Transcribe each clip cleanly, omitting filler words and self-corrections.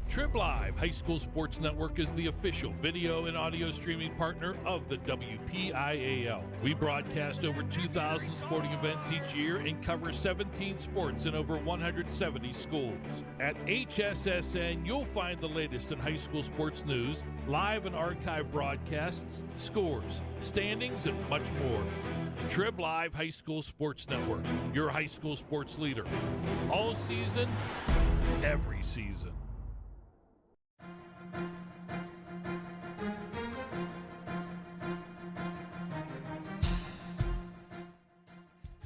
Trib Live High School Sports Network is the official video and audio streaming partner of the WPIAL. We broadcast over 2,000 sporting events each year and cover 17 sports in over 170 schools. At HSSN, you'll find the latest in high school sports news, live and archive broadcasts, scores, standings, and much more. Trib Live High School Sports Network, your high school sports leader. All season, every season.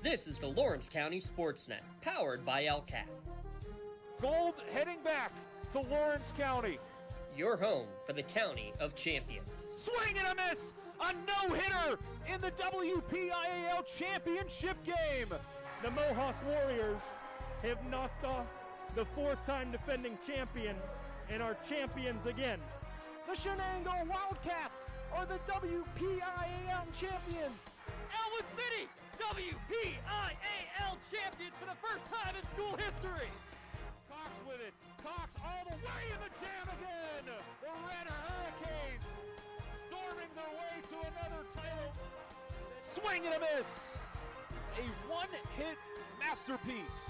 This is the Lawrence County SportsNet, powered by LCAT. Gold heading back to Lawrence County. Your home for the County of Champions. Swing and a miss! A no-hitter in the WPIAL Championship game. The Mohawk Warriors have knocked off the four-time defending champion and are champions again. The Shenango Wildcats are the WPIAL champions. Elwood City, WPIAL champions for the first time in school history. Cox with it. Cox all the way in the jam again. The Red Hurricanes storming their way to another title. Swing and a miss. A one-hit masterpiece.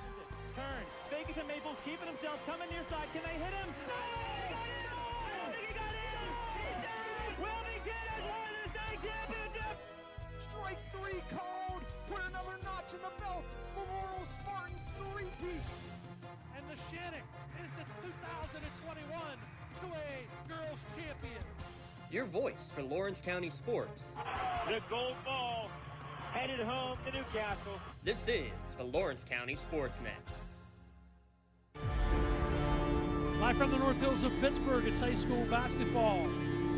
Turn. Vegas and Maples keeping themselves coming near side. Can they hit him? No! He got in! Will he get it? Why the state championship? Strike three called. Put another notch in the belt for Laurel Spartans three-peat. And the Shannon is the 2021 2A Girls Champion. Your voice for Lawrence County sports. The gold ball headed home to Newcastle. This is the Lawrence County SportsNet. Live from the North Hills of Pittsburgh, it's high school basketball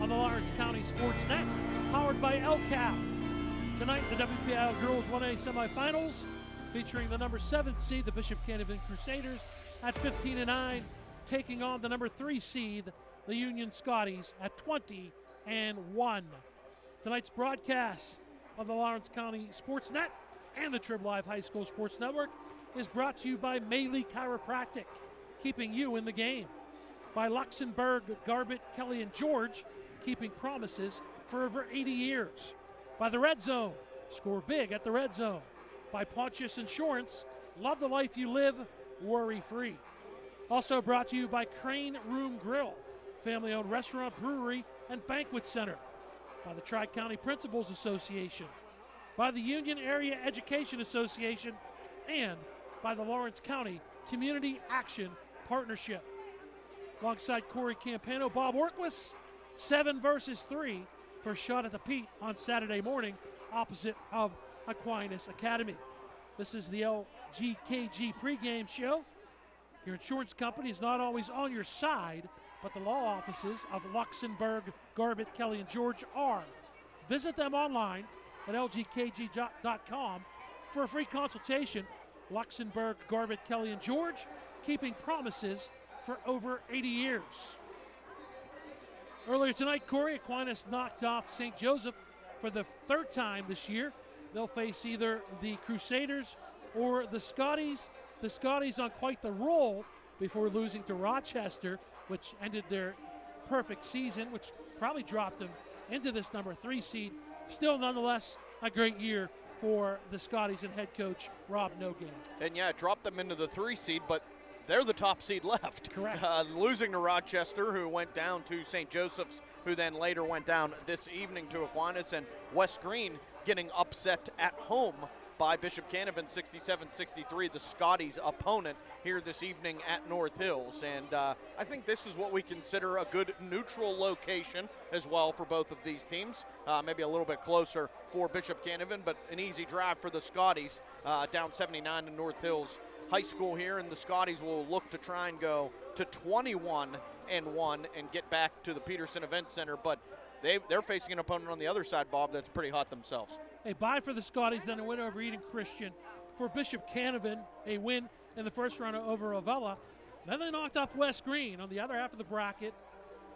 on the Lawrence County SportsNet, powered by LCAP. Tonight, the WPIAL Girls 1A Semifinals, featuring the number 7 seed, the Bishop Canevin Crusaders, at 15-9, taking on the number 3 seed, the Union Scotties, at 20-1. Tonight's broadcast of the Lawrence County SportsNet and the Trib Live High School Sports Network is brought to you by Maley Chiropractic, keeping you in the game. By Luxembourg, Garbett, Kelly, and George, keeping promises for over 80 years. By the Red Zone, score big at the Red Zone. By Pontius Insurance, love the life you live, worry-free. Also brought to you by Crane Room Grill, family-owned restaurant, brewery, and banquet center. By the Tri-County Principals Association. By the Union Area Education Association, and by the Lawrence County Community Action Partnership. Alongside Corey Campano, Bob Orquist, 7 versus 3 for Shot at the Pete on Saturday morning opposite of Aquinas Academy. This is the LGKG pregame show. Your insurance company is not always on your side, but the law offices of Luxembourg, Garbett, Kelly, and George are. Visit them online at lgkg.com for a free consultation. Luxembourg, Garbett, Kelly, and George, keeping promises for over 80 years. Earlier tonight, Corey, Aquinas knocked off St. Joseph for the 3rd time this year. They'll face either the Crusaders or the Scotties. The Scotties on quite the roll before losing to Rochester, which ended their perfect season, which probably dropped them into this number 3 seed. Still, nonetheless, a great year for the Scotties and head coach Rob Nogay. And yeah, it dropped them into the 3 seed, but they're the top seed left. Correct. Losing to Rochester, who went down to St. Joseph's, who then later went down this evening to Aquinas, and West Green getting upset at home by Bishop Canevin 67-63, the Scotties' opponent here this evening at North Hills. And I think this is what we consider a good neutral location as well for both of these teams. Maybe a little bit closer for Bishop Canevin, but an easy drive for the Scotties down 79 to North Hills High School here, and the Scotties will look to try and go to 21-1 and get back to the Peterson Event Center, but they're facing an opponent on the other side, Bob, that's pretty hot themselves. A bye for the Scotties, then a win over Eden Christian. For Bishop Canevin, a win in the first round over Avella. Then they knocked off West Green on the other half of the bracket.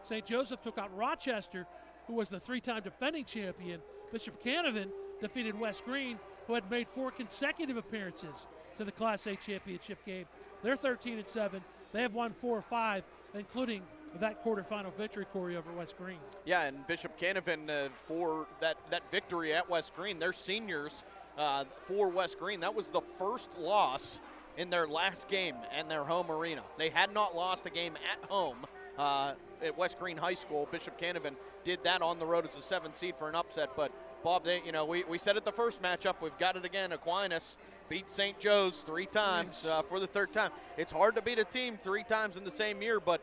St. Joseph took out Rochester, who was the 3-time defending champion. Bishop Canevin defeated West Green, who had made 4 consecutive appearances to the Class A championship game. They're 13-7. They have won 4 or 5 including that quarterfinal victory, Corey, over West Green. Yeah, and Bishop Canevin for that victory at West Green, their seniors for West Green, that was the first loss in their last game in their home arena. They had not lost a game at home at West Green High School. Bishop Canevin did that on the road as a 7th seed for an upset. But, Bob, we said it the first matchup. We've got it again. Aquinas beat St. Joe's 3 times for the 3rd time. It's hard to beat a team 3 times in the same year, but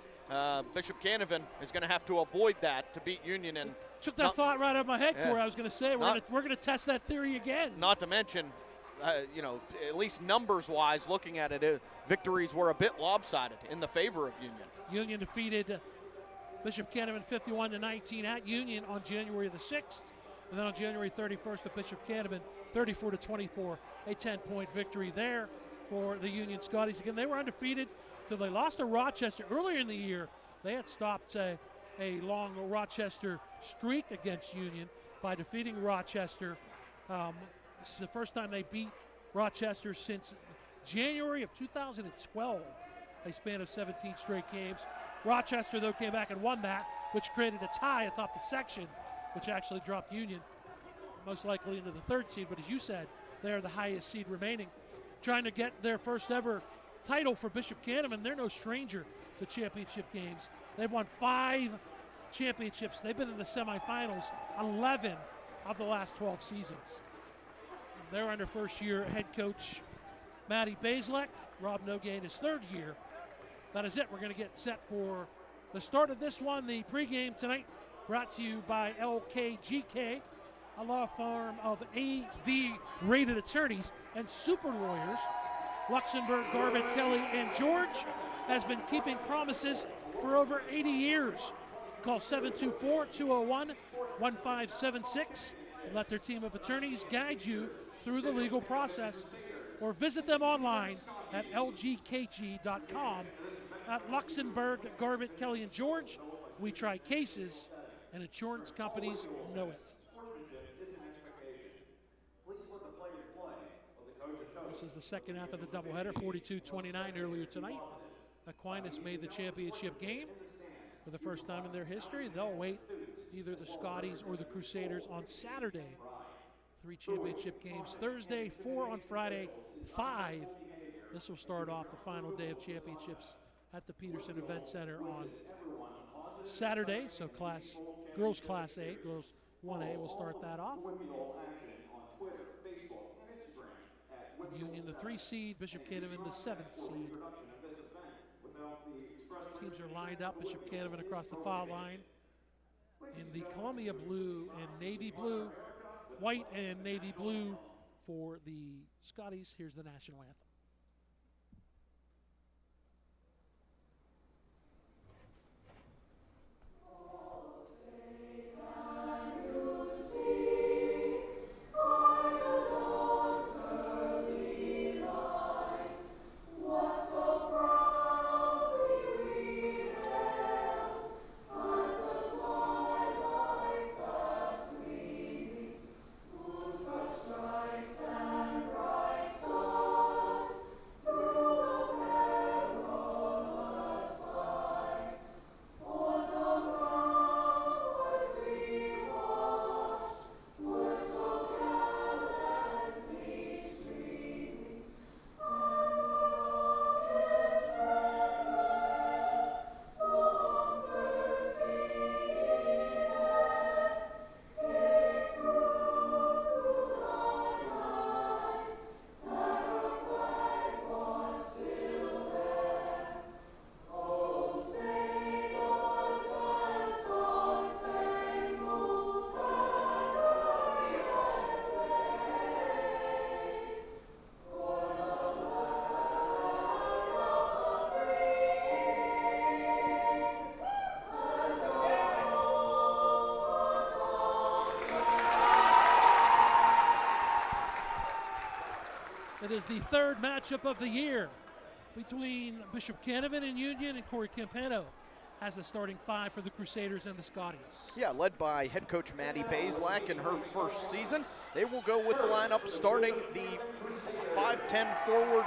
Bishop Canevin is going to have to avoid that to beat Union. And took that thought right out of my head, Corey. I was going to say we're going to test that theory again. Not to mention, at least numbers-wise, looking at it, victories were a bit lopsided in the favor of Union. Union defeated Bishop Canevin 51-19 at Union on January the 6th, and then on January 31st, the Bishop Canevin 34-24, a 10-point victory there for the Union Scotties. Again, they were undefeated till they lost to Rochester earlier in the year. They had stopped a long Rochester streak against Union by defeating Rochester. This is the first time they beat Rochester since January of 2012, a span of 17 straight games. Rochester, though, came back and won that, which created a tie atop the section, which actually dropped Union most likely into the 3rd seed. But as you said, they're the highest seed remaining, trying to get their first ever title for Bishop Canevin. They're no stranger to championship games. They've won 5 championships. They've been in the semifinals 11 of the last 12 seasons. They're under first-year head coach Matty Bazelek. Rob Nogain his 3rd year. That is it. We're going to get set for the start of this one. The pregame tonight brought to you by LKGK, a law firm of AV-rated attorneys and super lawyers. Luxembourg, Garbett, Kelly, and George has been keeping promises for over 80 years. Call 724-201-1576 and let their team of attorneys guide you through the legal process, or visit them online at lgkg.com. At Luxembourg, Garbett, Kelly, and George, we try cases, and insurance companies know it. This is the second half of the doubleheader, 42-29 earlier tonight. Aquinas made the championship game for the first time in their history. They'll await either the Scotties or the Crusaders on Saturday. 3 championship games Thursday, 4 on Friday, 5. This will start off the final day of championships at the Peterson Event Center on Saturday. So girls Class A, girls 1A will start that off. Union the 3 seed, Bishop Canevin the 7th seed. Teams are lined up. Bishop Canevin across the foul line in the Columbia blue and navy blue, white and navy blue for the Scotties. Here's the national anthem. It is the 3rd matchup of the year between Bishop Canevin and Union, and Corey Campano has the starting 5 for the Crusaders and the Scotties. Yeah, led by head coach Maddie Bazelak in her first season. They will go with the lineup starting the 5'10" forward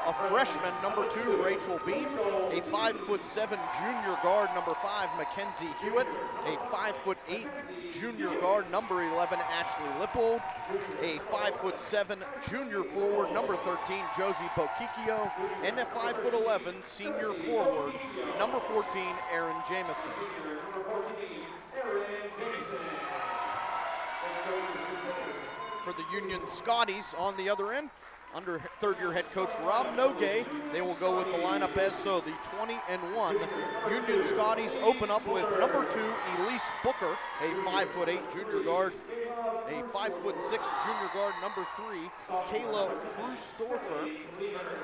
a freshman, number 2, Rachel Beam, a 5'7" junior guard, number 5, Mackenzie Hewitt, a 5'8" junior guard, number 11, Ashley Lippold, a 5'7" junior forward, number 13, Josie Bokikio, and a 5'11" senior forward, number 14, Erin Jamison. For the Union Scotties on the other end, under third-year head coach Rob Nogay, they will go with the lineup as so. The 20-1 Union Scotties open up with number 2, Elise Booker, a 5'8" junior guard, a 5'6" junior guard, number 3, Kayla Frustorfer,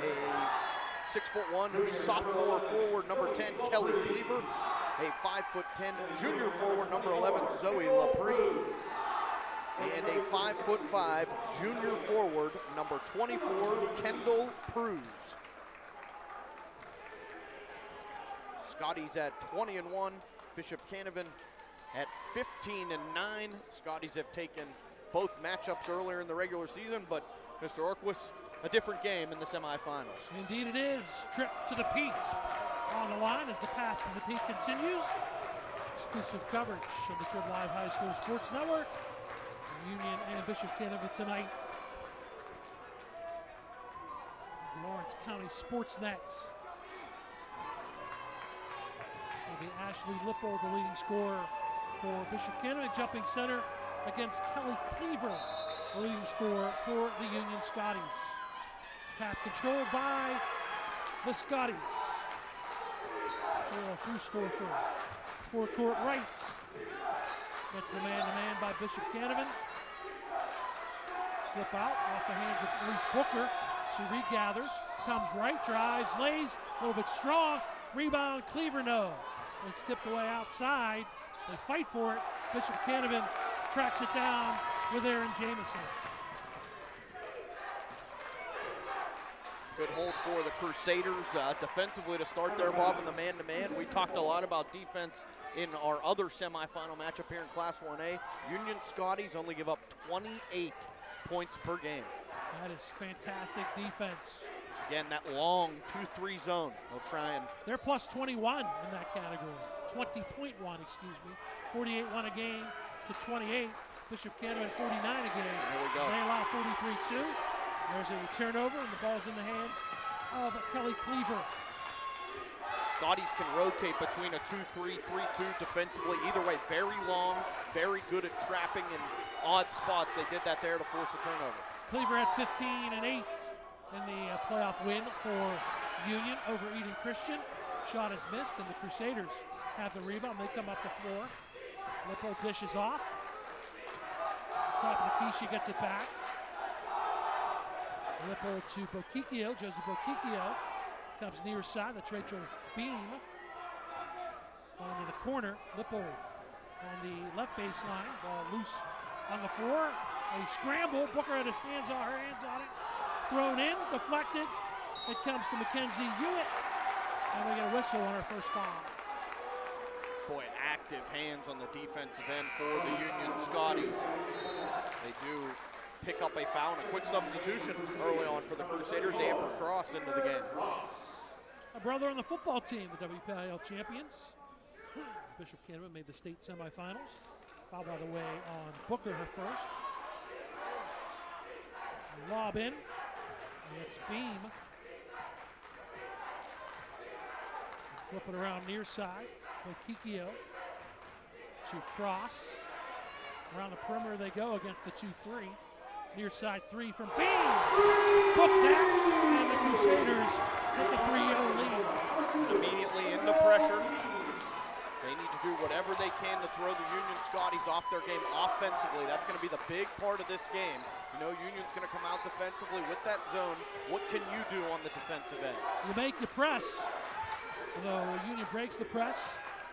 a 6'1" sophomore forward, number 10, Kelly Cleaver, a 5'10" junior forward, number 11, Zoe Laprie, and a 5'5" junior forward, number 24, Kendall Pruse. Scotties at 20-1, Bishop Canevin at 15-9. Scotties have taken both matchups earlier in the regular season, but Mr. Orquist, a different game in the semifinals. Indeed it is. Trip to the Peaks on the line as the path to the peak continues. Exclusive coverage of the Trib Live High School Sports Network. Union and Bishop Canevin tonight. Lawrence County SportsNet. Will be Ashley Lippold, the leading scorer for Bishop Canevin, jumping center against Kelly Cleaver, the leading scorer for the Union Scotties. Tap controlled by the Scotties. Frustorfer, forecourt rights. Gets the man-to-man by Bishop Canevin. Flip out off the hands of Elise Booker. She regathers, comes right, drives, lays, a little bit strong. Rebound, Cleaver, no. It's tipped away outside. They fight for it. Bishop Canevin tracks it down with Erin Jamison. Good hold for the Crusaders defensively to start their Bob in the man-to-man. We talked a lot about defense in our other semifinal matchup here in Class 1A. Union Scotties only give up 28 points per game. That is fantastic defense. Again, that long 2-3 zone. They'll try and... They're plus 21 in that category. 20.1, excuse me. 48-1 a game to 28. Bishop Canevin 49 a game. There we go. They allow 43-2. There's a turnover, and the ball's in the hands of Kelly Cleaver. Scotties can rotate between a 2-3, 3-2 defensively. Either way, very long, very good at trapping in odd spots. They did that there to force a turnover. Cleaver had 15 and 8 in the playoff win for Union over Eden Christian. Shot is missed, and the Crusaders have the rebound. They come up the floor. Lippo dishes off. Top of the key, she gets it back. Lippo to Bokikio, Josie Bokikio. Comes near side, that's Rachel Beam. Onto the corner, Lippo on the left baseline. Ball loose on the floor. A scramble, Booker had her hands on it. Thrown in, deflected. It comes to Mackenzie Hewitt. And we get a whistle on her first foul. Boy, active hands on the defensive end for the Union Scotties. They do pick up a foul and a quick substitution early on for the Crusaders. Amber Cross into the game. A brother on the football team, the WPIAL champions. Bishop Canevin made the state semifinals. Foul, by the way, on Booker, her first. Lob in. It's Beam. Flip it around near side. Bokikio to Cross. Around the perimeter they go against the 2-3. Near side 3 from Beam. Book that. And the Crusaders take a 3-0 lead. Immediately into pressure. They need to do whatever they can to throw the Union Scotties off their game offensively. That's going to be the big part of this game. You know, Union's going to come out defensively with that zone. What can you do on the defensive end? You make the press. Although Union breaks the press.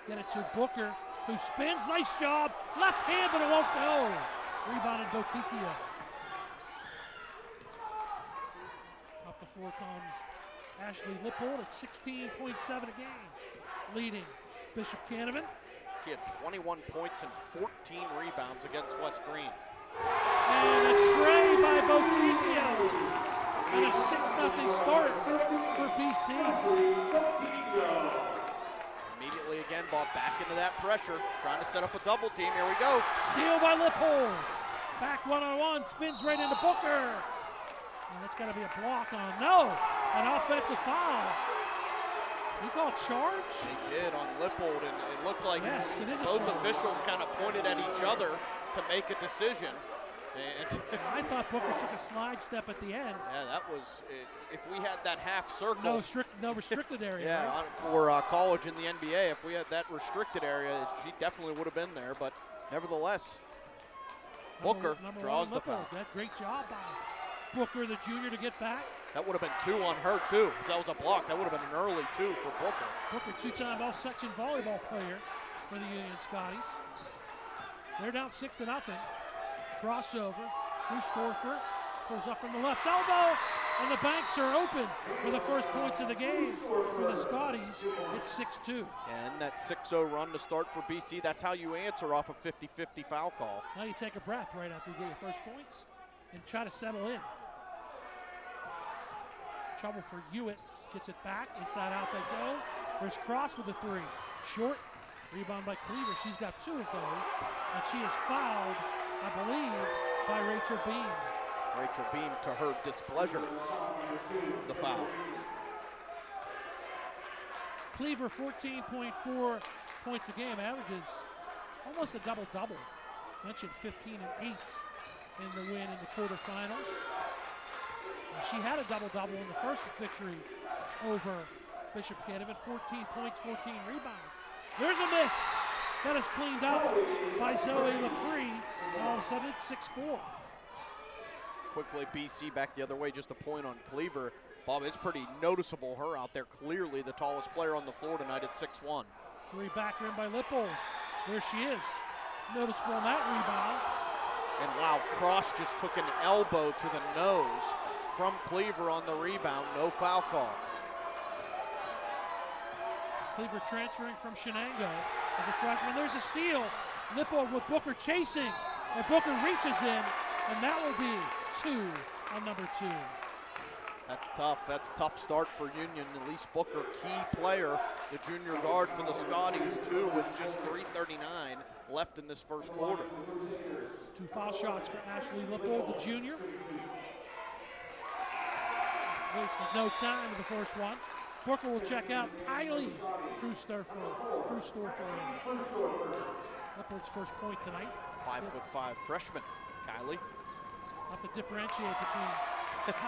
Get it to Booker, who spins. Nice job. Left hand, but it won't go. Rebounded Bokikio. Off the floor comes Ashley Lippold at 16.7 a game, leading Bishop Canevin. She had 21 points and 14 rebounds against West Green. And a tray by Bokikio. and a 6-0 start for BC. Immediately again, ball back into that pressure, trying to set up a double team. Here we go. Steal by Lippold. Back one-on-one, spins right into Booker. And that's got to be a block on. No, an offensive foul. You call charge? They did on Lippold, and it looked like yes, it is both officials kind of pointed at each other to make a decision. And I thought Booker took a slide step at the end. Yeah, that was, if we had that half circle. No restricted area. Yeah, right? for college in the NBA, if we had that restricted area, she definitely would have been there. But nevertheless, Booker draws the foul. That great job by Booker, the junior, to get back. That would have been 2 on her, too. If that was a block, that would have been an early 2 for Booker. Booker, 2-time all-section volleyball player for the Union Scotties. They're down 6-0. Crossover through Storford. Pulls up from the left elbow, and the banks are open for the first points of the game for the Scotties. It's 6-2. And that 6-0 run to start for BC, that's how you answer off a 50-50 foul call. Now you take a breath right after you get your first points and try to settle in. Trouble for Hewitt. Gets it back. Inside out they go. There's Cross with a 3. Short. Rebound by Cleaver. She's got 2 of those. And she is fouled, I believe, by Rachel Beam. Rachel Beam, to her displeasure, the foul. Cleaver, 14.4 points a game. Averages almost a double-double. Mentioned 15 and 8 in the win in the quarterfinals. She had a double-double in the first victory over Bishop Canevin. 14 points, 14 rebounds. There's a miss. That is cleaned up by Zoe Lepre. All of a sudden, it's 6-4. Quickly, BC back the other way, just a point on Cleaver. Bob, it's pretty noticeable, her out there, clearly the tallest player on the floor tonight at 6'1". 3 back rim by Lippold. There she is. Noticeable on that rebound. And wow, Cross just took an elbow to the nose from Cleaver on the rebound. No foul call. Cleaver transferring from Shenango as a freshman. There's a steal. Lippold with Booker chasing. And Booker reaches in. And that will be 2 on number 2. That's tough. That's a tough start for Union. Elise Booker, key player, the junior guard for the Scotties, too, with just 3:39 left in this first quarter. 2 foul shots for Ashley Lippold, the junior. Wasted no time with the first one. Booker will check out Kylie Krustorfer. Lippold's first point tonight. 5'5" freshman, Kylie. Have to differentiate between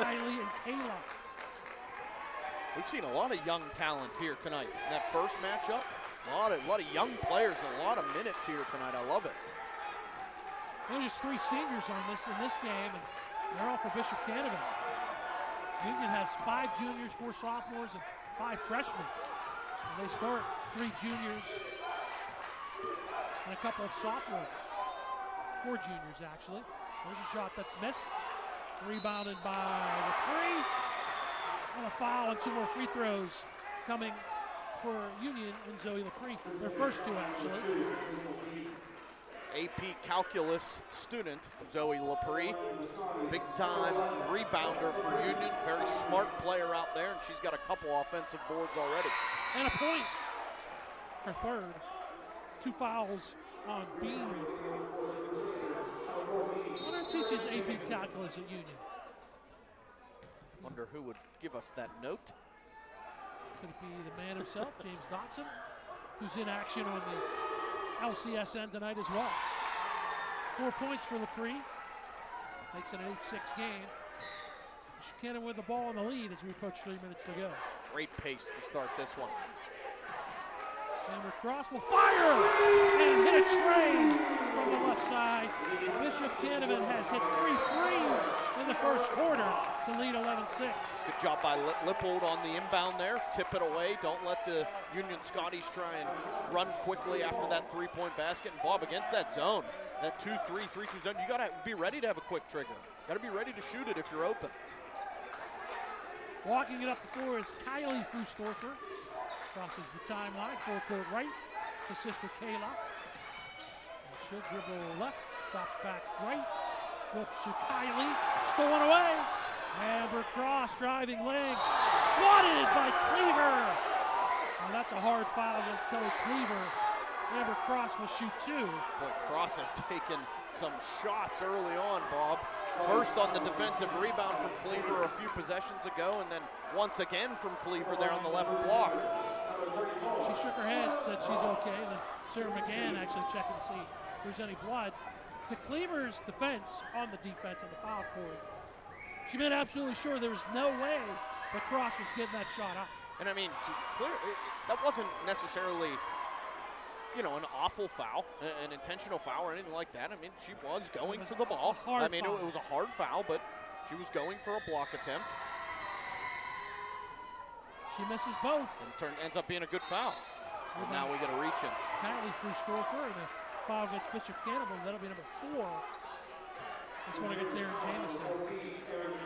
Kylie and Kayla. We've seen a lot of young talent here tonight. In that first matchup, a lot of young players and a lot of minutes here tonight. I love it. There's 3 seniors on in this game, and they're all for Bishop Canevin. Union has 5 juniors, 4 sophomores, and 5 freshmen. And they start 3 juniors and a couple of sophomores. 4 juniors, actually. There's a shot that's missed. Rebounded by Lepre. And a foul and 2 more free throws coming for Union and Zoe Lepre. Their first 2, actually. AP Calculus student, Zoe Lepre. Big-time rebounder for Union. Very smart player out there, and she's got a couple offensive boards already. And a point. Her third. 2 fouls on Beam. Wonder who teaches AP Calculus at Union? Wonder who would give us that note. Could it be the man himself, James Dotson, who's in action on the LCSN tonight as well. 4 points for Lepre. Makes it an 8-6 game. Cannon with the ball in the lead as we approach 3 minutes to go. Great pace to start this one. Amber Cross will fire and hit a train from the left side. Bishop Canevin has hit 3 threes in the first quarter to lead 11-6. Good job by Lippold on the inbound there. Tip it away. Don't let the Union Scotties try and run quickly after that 3-point basket. And Bob, against that zone, that 2-3, 3-2 zone, you got to be ready to have a quick trigger. Got to be ready to shoot it if you're open. Walking it up the floor is Kylie Krustorfer. Crosses the timeline, full court right to sister Kayla. And she'll dribble left, stops back right, flips to Kylie, stolen away. Amber Cross driving lane, swatted by Cleaver. Now that's a hard foul against Kelly Cleaver. Amber Cross will shoot 2. Boy, Cross has taken some shots early on, Bob. First on the defensive rebound from Cleaver a few possessions ago, and then once again from Cleaver there on the left block. She shook her head, said she's okay. Then Sarah McGann actually checking to see if there's any blood. To Cleaver's defense on the defense on the foul court, she made absolutely sure there was no way that Cross was getting that shot up. And I mean, that wasn't necessarily, you know, an awful foul, an intentional foul or anything like that. I mean, she was going for the ball. I mean, it was a hard foul, but she was going for a block attempt. She misses both. And ends up being a good foul. And now we get a reach in. Kylie Frustorfer and a foul against Bishop Canevin. That'll be number 4. This one against Aaron Jamison.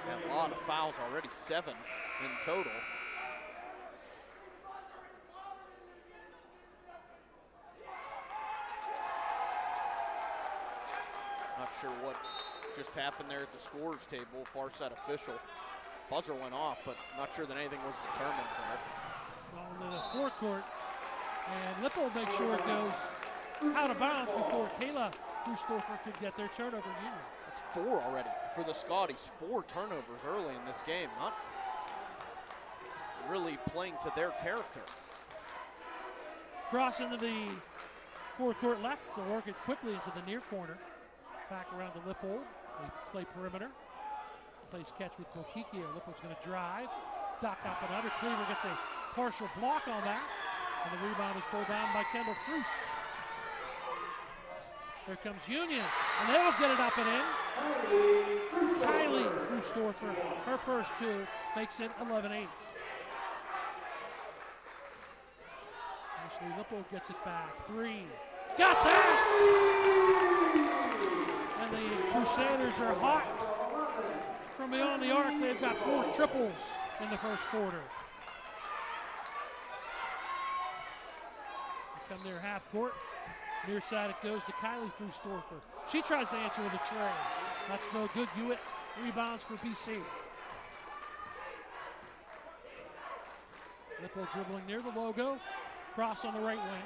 Yeah, a lot of fouls already, 7 in total. Not sure what just happened there at the scorer's table, far side official. Buzzer went off, but not sure that anything was determined there. Well, into the forecourt, and Lipple makes sure it goes out of bounds before Kayla Frustorfer could get their turnover unit. That's 4 already for the Scotties. 4 turnovers early in this game. Not really playing to their character. Cross into the forecourt left, so work it quickly into the near corner. Back around to Lippold. They play perimeter. Plays catch with Bokikia. Lippold's going to drive. Dock up and under. Cleaver gets a partial block on that. And the rebound is pulled down by Kendall Cruz. Here comes Union. And they will get it up and in. Kylie Frustorfer, her first 2, makes it 11-8. Ashley Lippold gets it back. 3. Got that! And the Crusaders are hot from beyond the arc. They've got 4 triples in the first quarter. They come near half court. Near side it goes to Kylie Frustorfer. She tries to answer with a tray. That's no good. Hewitt rebounds for BC. Lippold dribbling near the logo. Cross on the right wing.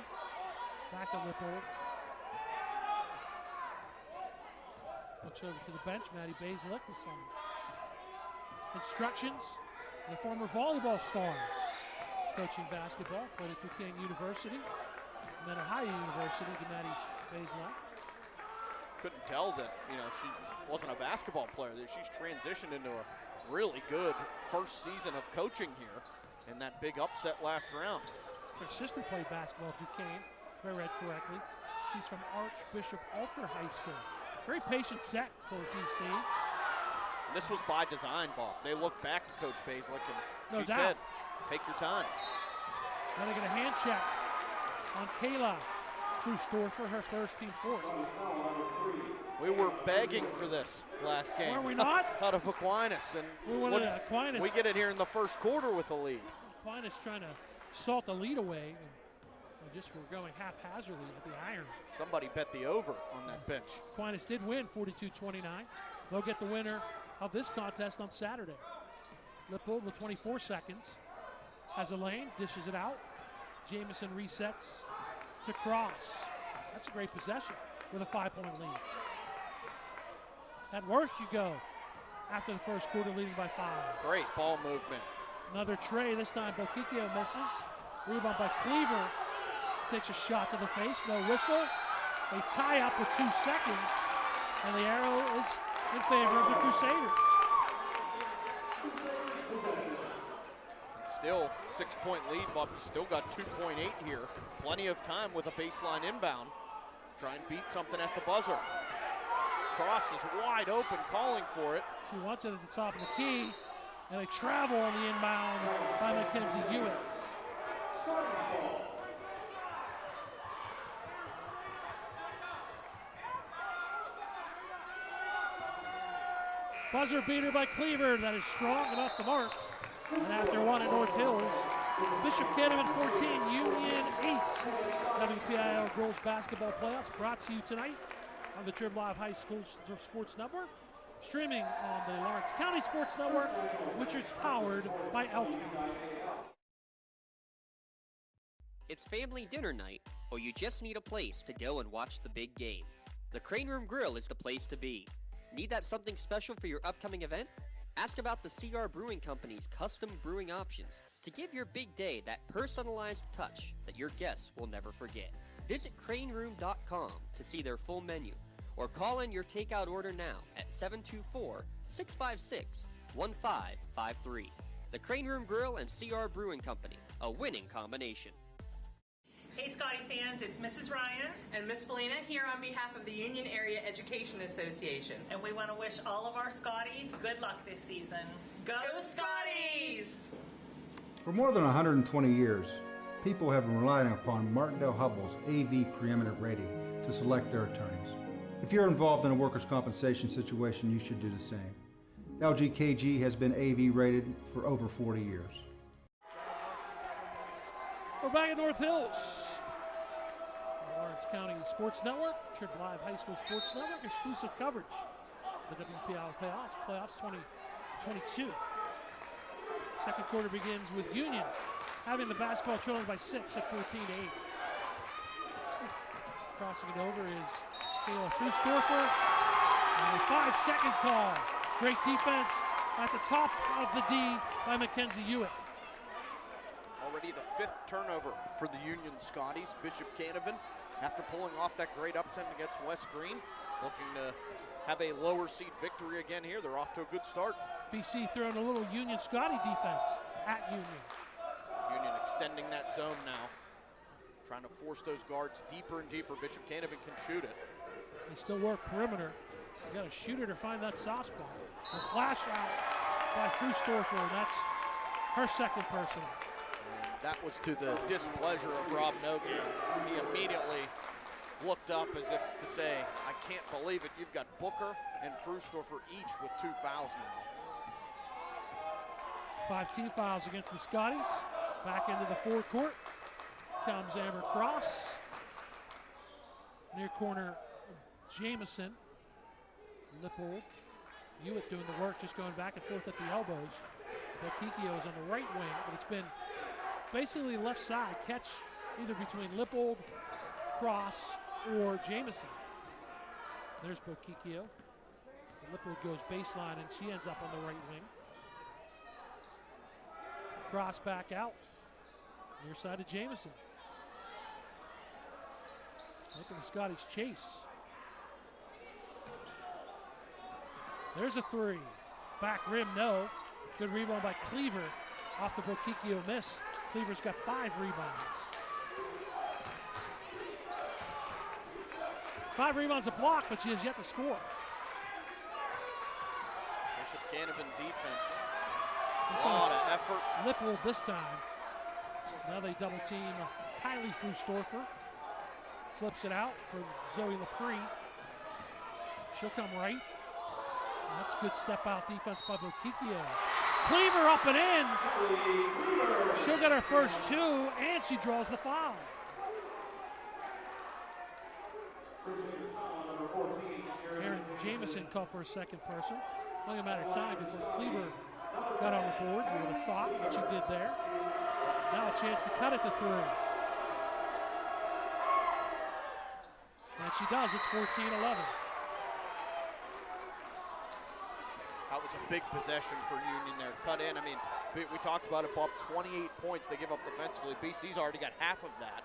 Back to Lippold. Looks over to the bench. Maddie Bazelak with some instructions. The former volleyball star coaching basketball. Played at Duquesne University. And then Ohio University to Maddie Bazelak. Couldn't tell that, you know, she wasn't a basketball player. She's transitioned into a really good first season of coaching here in that big upset last round. Her sister played basketball at Duquesne, if I read correctly. She's from Archbishop Alter High School. Very patient set for BC. This was by design, Bob. They looked back to Coach Bazelak and she doubt. said, take your time. Now they get a hand check on Kayla Frustorfer, her first team 4th. We were begging for this last game. Were we not? Out of Aquinas. And We wanted Aquinas. we get it here in the first quarter with the lead. Aquinas trying to salt the lead away. And just were going haphazardly with the iron. Somebody bet the over on that bench. Aquinas did win 42-29. They'll get the winner of this contest on Saturday. Lippold with 24 seconds. Has a lane, dishes it out. Jamison resets to Cross. That's a great possession with a 5-point lead. At worst you go after the first quarter, leading by 5. Great ball movement. Another tray, this time Bokikia misses. Rebound by Cleaver. Takes a shot to the face, no whistle. They tie up with 2 seconds, and the arrow is in favor of the Crusaders. Still 6-point lead, but still got 2.8 here. Plenty of time with a baseline inbound. Try and beat something at the buzzer. Cross is wide open, calling for it. She wants it at the top of the key, and a travel on the inbound by Mackenzie Hewitt. Buzzer beater by Cleaver, that is strong and off the mark. And after one at North Hills, Bishop Canevin 14, Union 8. WPIAL Girls Basketball Playoffs brought to you tonight on the Trib Live High School Sports Network. streaming on the Lawrence County Sports Network, which is powered by LCAP. It's family dinner night, or you just need a place to go and watch the big game. The Crane Room Grill is the place to be. Need that something special for your upcoming event? Ask about the CR Brewing Company's custom brewing options to give your big day that personalized touch that your guests will never forget. Visit craneroom.com to see their full menu, or call in your takeout order now at 724-656-1553. The Crane Room Grill and CR Brewing Company, a winning combination. Hey Scotty fans, it's Mrs. Ryan. And Miss Felina here on behalf of the Union Area Education Association. And we want to wish all of our Scotties good luck this season. Go Scotties! For more than 120 years, people have been relying upon Martindale Hubbell's AV preeminent rating to select their attorneys. If you're involved in a workers' compensation situation, you should do the same. LGKG has been AV rated for over 40 years. We're back at North Hills. Lawrence County Sports Network, Trib Live High School Sports Network, exclusive coverage of the WPIAL Playoffs 2022. Second quarter begins with Union having the basketball trailing by 6 at 14-8. Crossing it over is Kayla Fussdorfer. And a 5-second call. Great defense at the top of the D by Mackenzie Hewitt. Already the 5th turnover for the Union Scotties. Bishop Canevin, after pulling off that great upset against West Green, looking to have a lower seed victory again here. They're off to a good start. BC throwing a little Union Scotty defense at Union. Union extending that zone now, trying to force those guards deeper and deeper. Bishop Canevin can shoot it. They still work perimeter. You got to shoot it or find that soft spot. A flash out by Fussdorfer, and that's her second personal. That was to the displeasure of Rob Nogan. He immediately looked up as if to say, I can't believe it. You've got Booker and Fussdorfer each with 2 fouls now. 5 team fouls against the Scotties. Back into the forecourt comes Amber Cross. Near corner, Jamison. Lippold. Hewitt doing the work, just going back and forth at the elbows. Bokikio is on the right wing, but it's been basically left side, catch either between Lippold, Cross, or Jamison. There's Bokikio. Lippold goes baseline, and she ends up on the right wing. Cross back out. Near side of Jamison. Making the Scotties chase. There's a 3. Back rim, no. Good rebound by Cleaver off the Bokikio miss. Cleaver's got 5 rebounds. 5 rebounds a block, but she has yet to score. Bishop Canevin defense. A lot of effort. Lippold this time. Now they double team Kylie Fussdorfer. Flips it out for Zoe Lepre. She'll come right. That's good step out defense by Bokikio. Cleaver up and in. She'll get her first 2, and she draws the foul. Aaron Jamison called for a second person. Only a matter of time before Cleaver got on the board. You would have thought what she did there. Now a chance to cut it to 3. And she does. It's 14-11. That was a big possession for Union there. Cut in. I mean, we talked about it, Bob. 28 points they give up defensively. BC's already got half of that.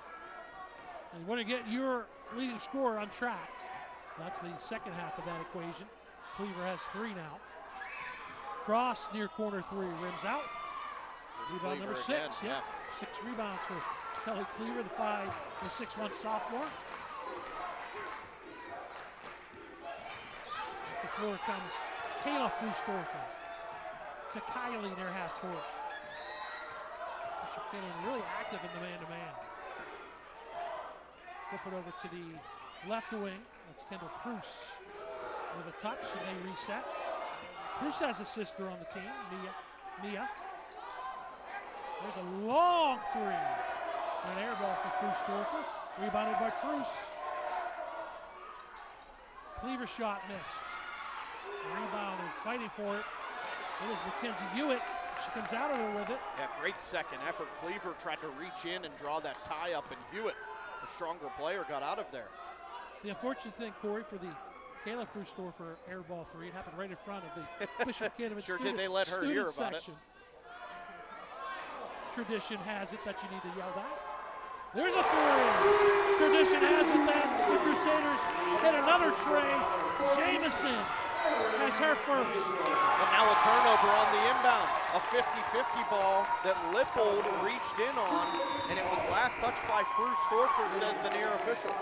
And you want to get your leading scorer untracked. That's the second half of that equation. Cleaver has 3 now. Cross near corner 3, rims out. Rebound number 6. Again, yeah. 6 rebounds for Kelly Cleaver, the 6'1" sophomore. At the floor comes Kayla Fussdorfer to Kylie near half court. Bishop Canevin really active in the man-to-man. Flip it over to the left wing. That's Kendall Pruse with a touch, and they reset. Pruse has a sister on the team, Mia. There's a long 3. An air ball for Fussdorfer, rebounded by Pruse. Cleaver shot missed. Rebound and fighting for it. It is Mackenzie Hewitt. She comes out of there with it. Yeah, great second effort. Cleaver tried to reach in and draw that tie up, and Hewitt, the stronger player, got out of there. The unfortunate thing, Corey, for the Kayla Frustorfer air ball three, it happened right in front of the Bishop Canevin Sure student, did they let her hear about section. Tradition has it that you need to yell that. There's a three. Tradition has it that the Crusaders hit another tray. Jamison has her first. And now a turnover on the inbound. A 50-50 ball that Lippold reached in on, and it was last touched by Frustorfer, says the near official.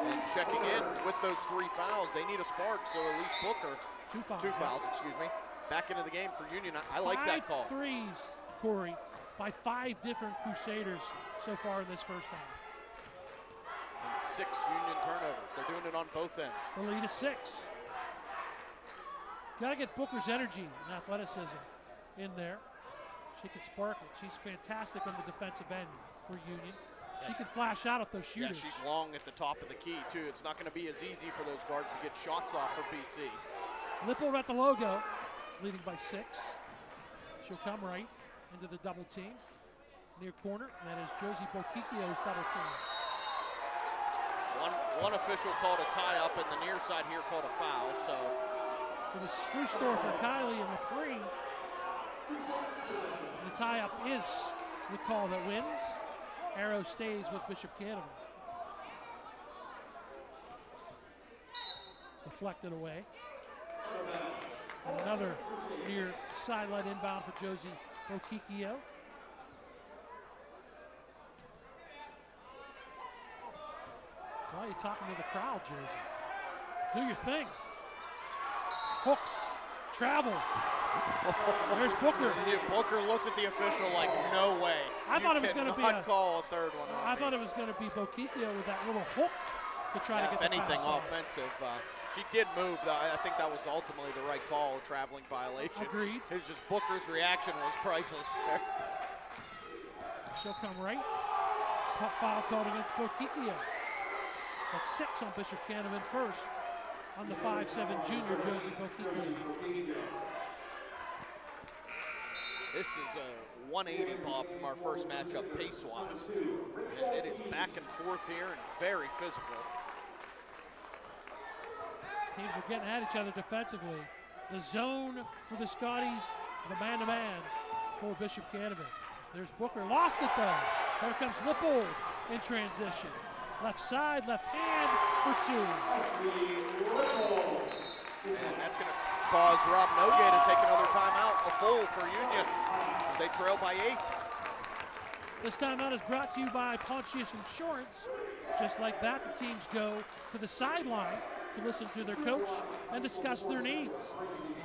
And checking in with those 3 fouls. They need a spark, so Elise Booker, two fouls, back into the game for Union. I like that call. 5 threes, Corey, by 5 different Crusaders so far in this first half. And 6 Union turnovers. They're doing it on both ends. The lead is 6. Got to get Booker's energy and athleticism in there. She can spark it. She's fantastic on the defensive end for Union. She can flash out at those shooters. Yeah, she's long at the top of the key, too. It's not going to be as easy for those guards to get shots off for BC. Lippold at the logo, leading by 6. She'll come right into the double team. Near corner, and that is Josie Bokikio's double team. One official called a tie-up, and the near side here called a foul, so. It was Frustorfer, Kylie, and McCree. The tie-up is the call that wins. Arrow stays with Bishop Canevin. Deflected away. And another near sideline inbound for Josie Bokikio. Well, you're talking to the crowd, Josie. Do your thing. Hooks, travel. There's Booker. Booker looked at the official like, no way. I thought it was going to be call a third one. I thought it was going to be Bokikio with that little hook to try to get if the anything pass offensive. She did move, though. I think that was ultimately the right call, traveling violation. Agreed. It was just Booker's reaction was priceless there. She'll come right. Foul called against Bokikio. That's 6 on Bishop Canevin first on the 5'7" junior Josie Bokikio. This is a 180, Bob, from our first matchup pace-wise. It is back and forth here and very physical. Teams are getting at each other defensively. The zone for the Scotties, the man-to-man for Bishop Canevin. There's Booker, lost it though. Here comes Lippold in transition. Left side, left hand for 2. And that's going to cause Rob Nogue to take another timeout, a full for Union. They trail by 8. This timeout is brought to you by Pontius Insurance. Just like that, the teams go to the sideline to listen to their coach and discuss their needs.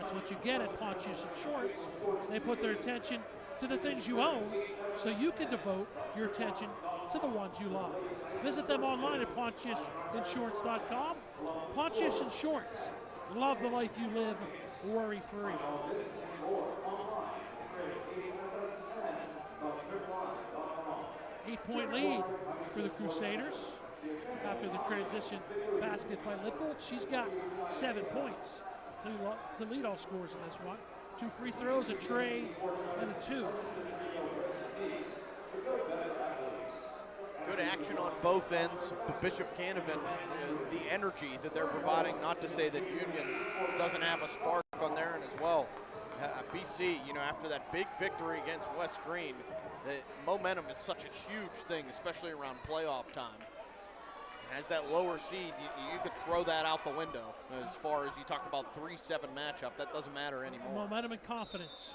That's what you get at Pontius Insurance. They put their attention to the things you own so you can devote your attention to the ones you love. Visit them online at PontiusInsurance.com. Pontius Insurance. Love the life you live, worry-free. Eight-point lead for the Crusaders after the transition basket by Lippold. She's got 7 points to lead all scores in this one. 2 free throws, a tray, and a 2. Good action on both ends, but Bishop Canevin, the energy that they're providing, not to say that Union doesn't have a spark on their end as well. BC, after that big victory against West Green, the momentum is such a huge thing, especially around playoff time. And as that lower seed, you could throw that out the window as far as you talk about 3-7 matchup. That doesn't matter anymore. Momentum and confidence.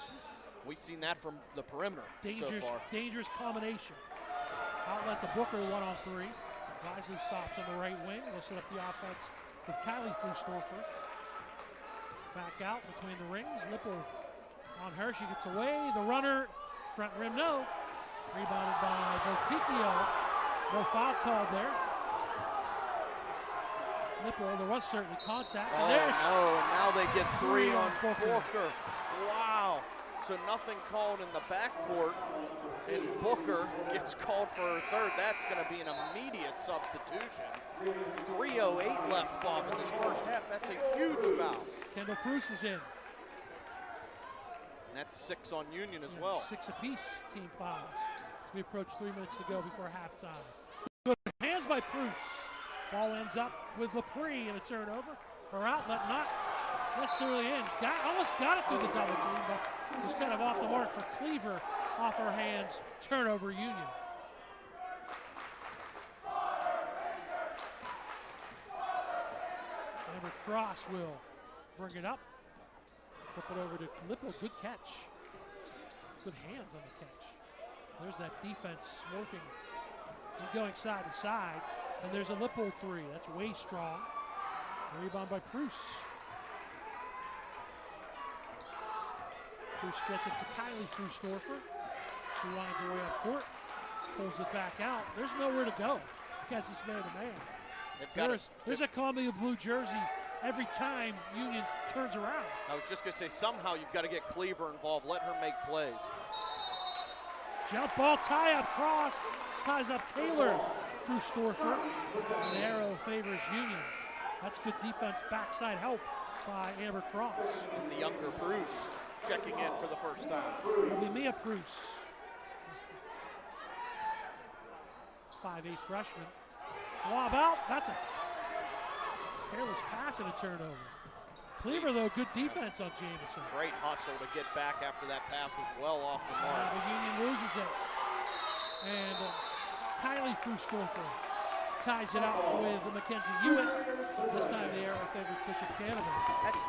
We've seen that from the perimeter so far. Dangerous combination. Outlet to Booker, 1-on-3. Wisely stops on the right wing. They'll set up the offense with Kylie Frustorfer. Back out between the rings. Lippold on her. She gets away. The runner, front rim, no. Rebounded by Bokikio. No foul called there. Lippold, there was certainly contact. And now they get 3 on Booker. Wow. So nothing called in the backcourt, and Booker gets called for her third. That's going to be an immediate substitution. 3:08 left, Bob, in this first half. That's a huge foul. Kendall Bruce is in. And that's 6 on Union as well. 6 apiece, team fouls. As we approach 3 minutes to go before halftime. Good hands by Bruce. Ball ends up with Lepre and a turnover. Her outlet not necessarily in. Almost got it through the double team, but was kind of off the mark for Cleaver. Off her hands, turnover Union. Amber Cross will bring it up. Flip it over to Calippo. Good catch. Good hands on the catch. There's that defense morphing and going side to side. And there's a Lippo three. That's way strong. Rebound by Bruce. Bruce gets it to Kylie Frustorfer. She winds her way up court. Pulls it back out. There's nowhere to go against this man-to-man. There's a Columbia blue jersey every time Union turns around. I was just going to say, somehow you've got to get Cleaver involved. Let her make plays. Jump ball, tie-up, cross. Ties up Taylor. Frustorfer. And the arrow favors Union. That's good defense, backside help by Amber Cross. And the younger Bruce checking in for the first time. It'll be Mia Bruce. 5'8" freshman. Lob out, that's a careless pass and a turnover. Cleaver, though, good defense on Jamison. Great hustle to get back after that pass was well off the mark. The Union loses it. And Kylie Frustorfer ties it out with Mackenzie Hewitt. This time the arrow favors Bishop Canevin. That's 10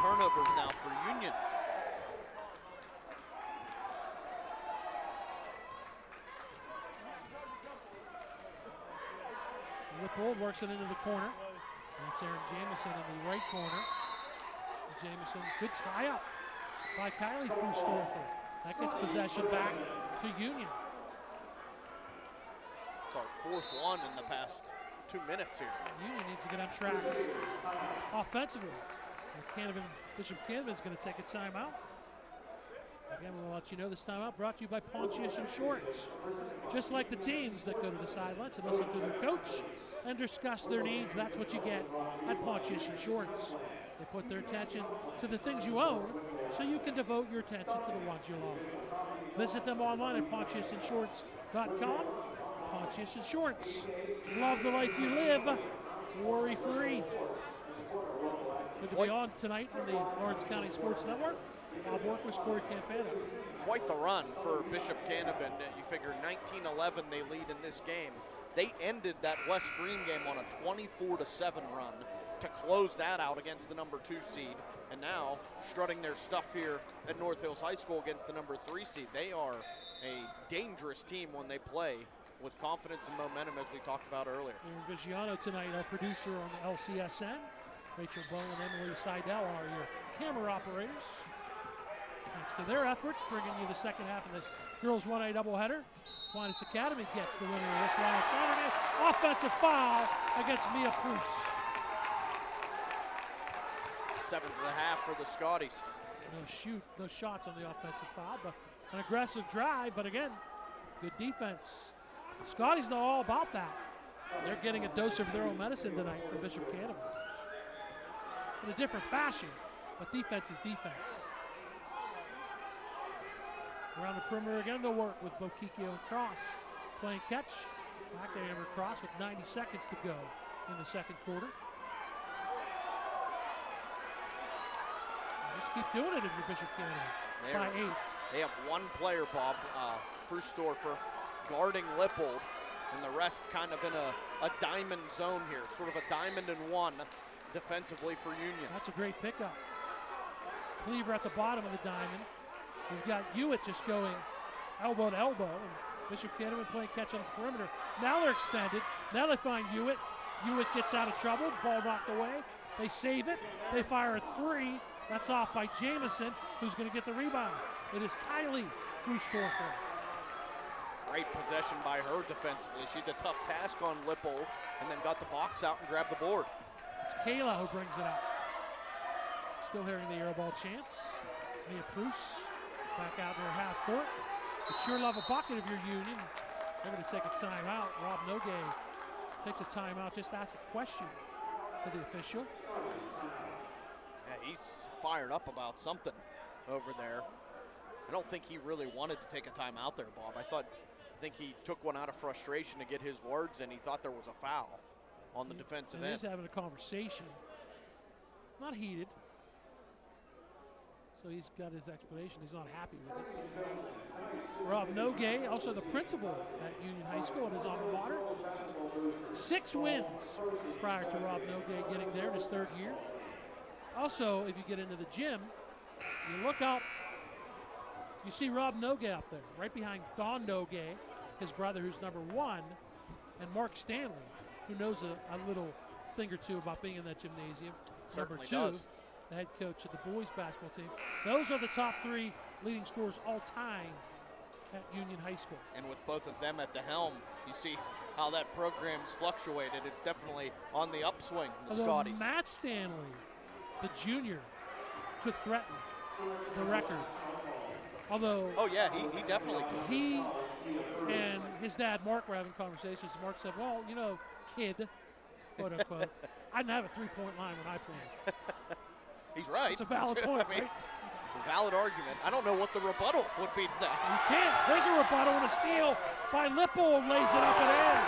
turnovers now for Union. Lippold works it into the corner. That's Aaron Jamison in the right corner. Jamison, good tie up by Kylie Frustorfer. That gets possession back to Union. It's our 4th one in the past 2 minutes here. Union needs to get on tracks offensively. Bishop Canevin's going to take a timeout. Again, we'll let you know this timeout brought to you by Pontius Insurance. Just like the teams that go to the sideline to listen to their coach and discuss their needs, that's what you get at Pontius Insurance. They put their attention to the things you own so you can devote your attention to the ones you love. Visit them online at PontiusInsurance.com. Pontius Insurance. Love the life you live, worry-free. Good to be on tonight on the Lawrence County Sports Network. Bob Workwist, Corey Campana. Quite the run for Bishop Canevin. You figure 19-11 they lead in this game. They ended that West Green game on a 24-7 run to close that out against the number 2 seed. And now strutting their stuff here at North Hills High School against the number 3 seed. They are a dangerous team when they play with confidence and momentum, as we talked about earlier. And Vigiano tonight, our producer on the LCSN. Rachel Bowen and Emily Seidel are your camera operators. Thanks to their efforts, bringing you the second half of the girls 1A doubleheader. Aquinas Academy gets the winner of this one on Saturday. Offensive foul against Mia Bruce. 7th of the half for the Scotties. No shots on the offensive foul, but an aggressive drive, but again, good defense. The Scotties know all about that. They're getting a dose of their own medicine tonight from Bishop Canevin. In a different fashion, but defense is defense. Around the perimeter again, they'll work with Bokikio and Cross playing catch. Back to Amber Cross with 90 seconds to go in the second quarter. Just keep doing it if you're Bishop Canevin. By 8. They have one player, Bob, Frustorfer, guarding Lippold, and the rest kind of in a diamond zone here. It's sort of a diamond and one defensively for Union. That's a great pickup. Cleaver at the bottom of the diamond. We've got Hewitt just going elbow to elbow, and Bishop Canevin playing catch on the perimeter. Now they're extended. Now they find Hewitt. Hewitt gets out of trouble. Ball knocked away. They save it. They fire a 3. That's off by Jamison, who's going to get the rebound. It is Kylie Frustorfer. Great possession by her defensively. She had a tough task on Lippold and then got the box out and grabbed the board. It's Kayla who brings it up. Still hearing the air ball chants. Mia Bruce Back out near half court. Would sure love a bucket if you're Union. They're going to take a timeout. Rob Nogay takes a timeout, just asks a question to the official. Yeah, he's fired up about something over there. I don't think he really wanted to take a timeout there, Bob. I think he took one out of frustration to get his words, and he thought there was a foul on the defensive end. He's having a conversation. Not heated. So he's got his explanation. He's not happy with it. Rob Nogay, also the principal at Union High School at his alma mater. 6 wins prior to Rob Nogay getting there in his 3rd year. Also, if you get into the gym, you look up, you see Rob Nogay up there, right behind Don Nogay, his brother who's number 1, and Mark Stanley, who knows a little thing or two about being in that gymnasium. Certainly number 2. does. The head coach of the boys basketball team. Those are the top 3 leading scorers all time at Union High School. And with both of them at the helm, you see how that program's fluctuated. It's definitely on the upswing, the Scotties. Matt Stanley, the junior, could threaten the record. Although, oh yeah, he definitely could. He and his dad, Mark, were having conversations. Mark said, well, you know, kid, quote unquote, I didn't have a 3-point line when I played. He's right. It's a valid point, right? Valid argument. I don't know what the rebuttal would be to that. You can't. There's a rebuttal and a steal by Lippold, lays it up and in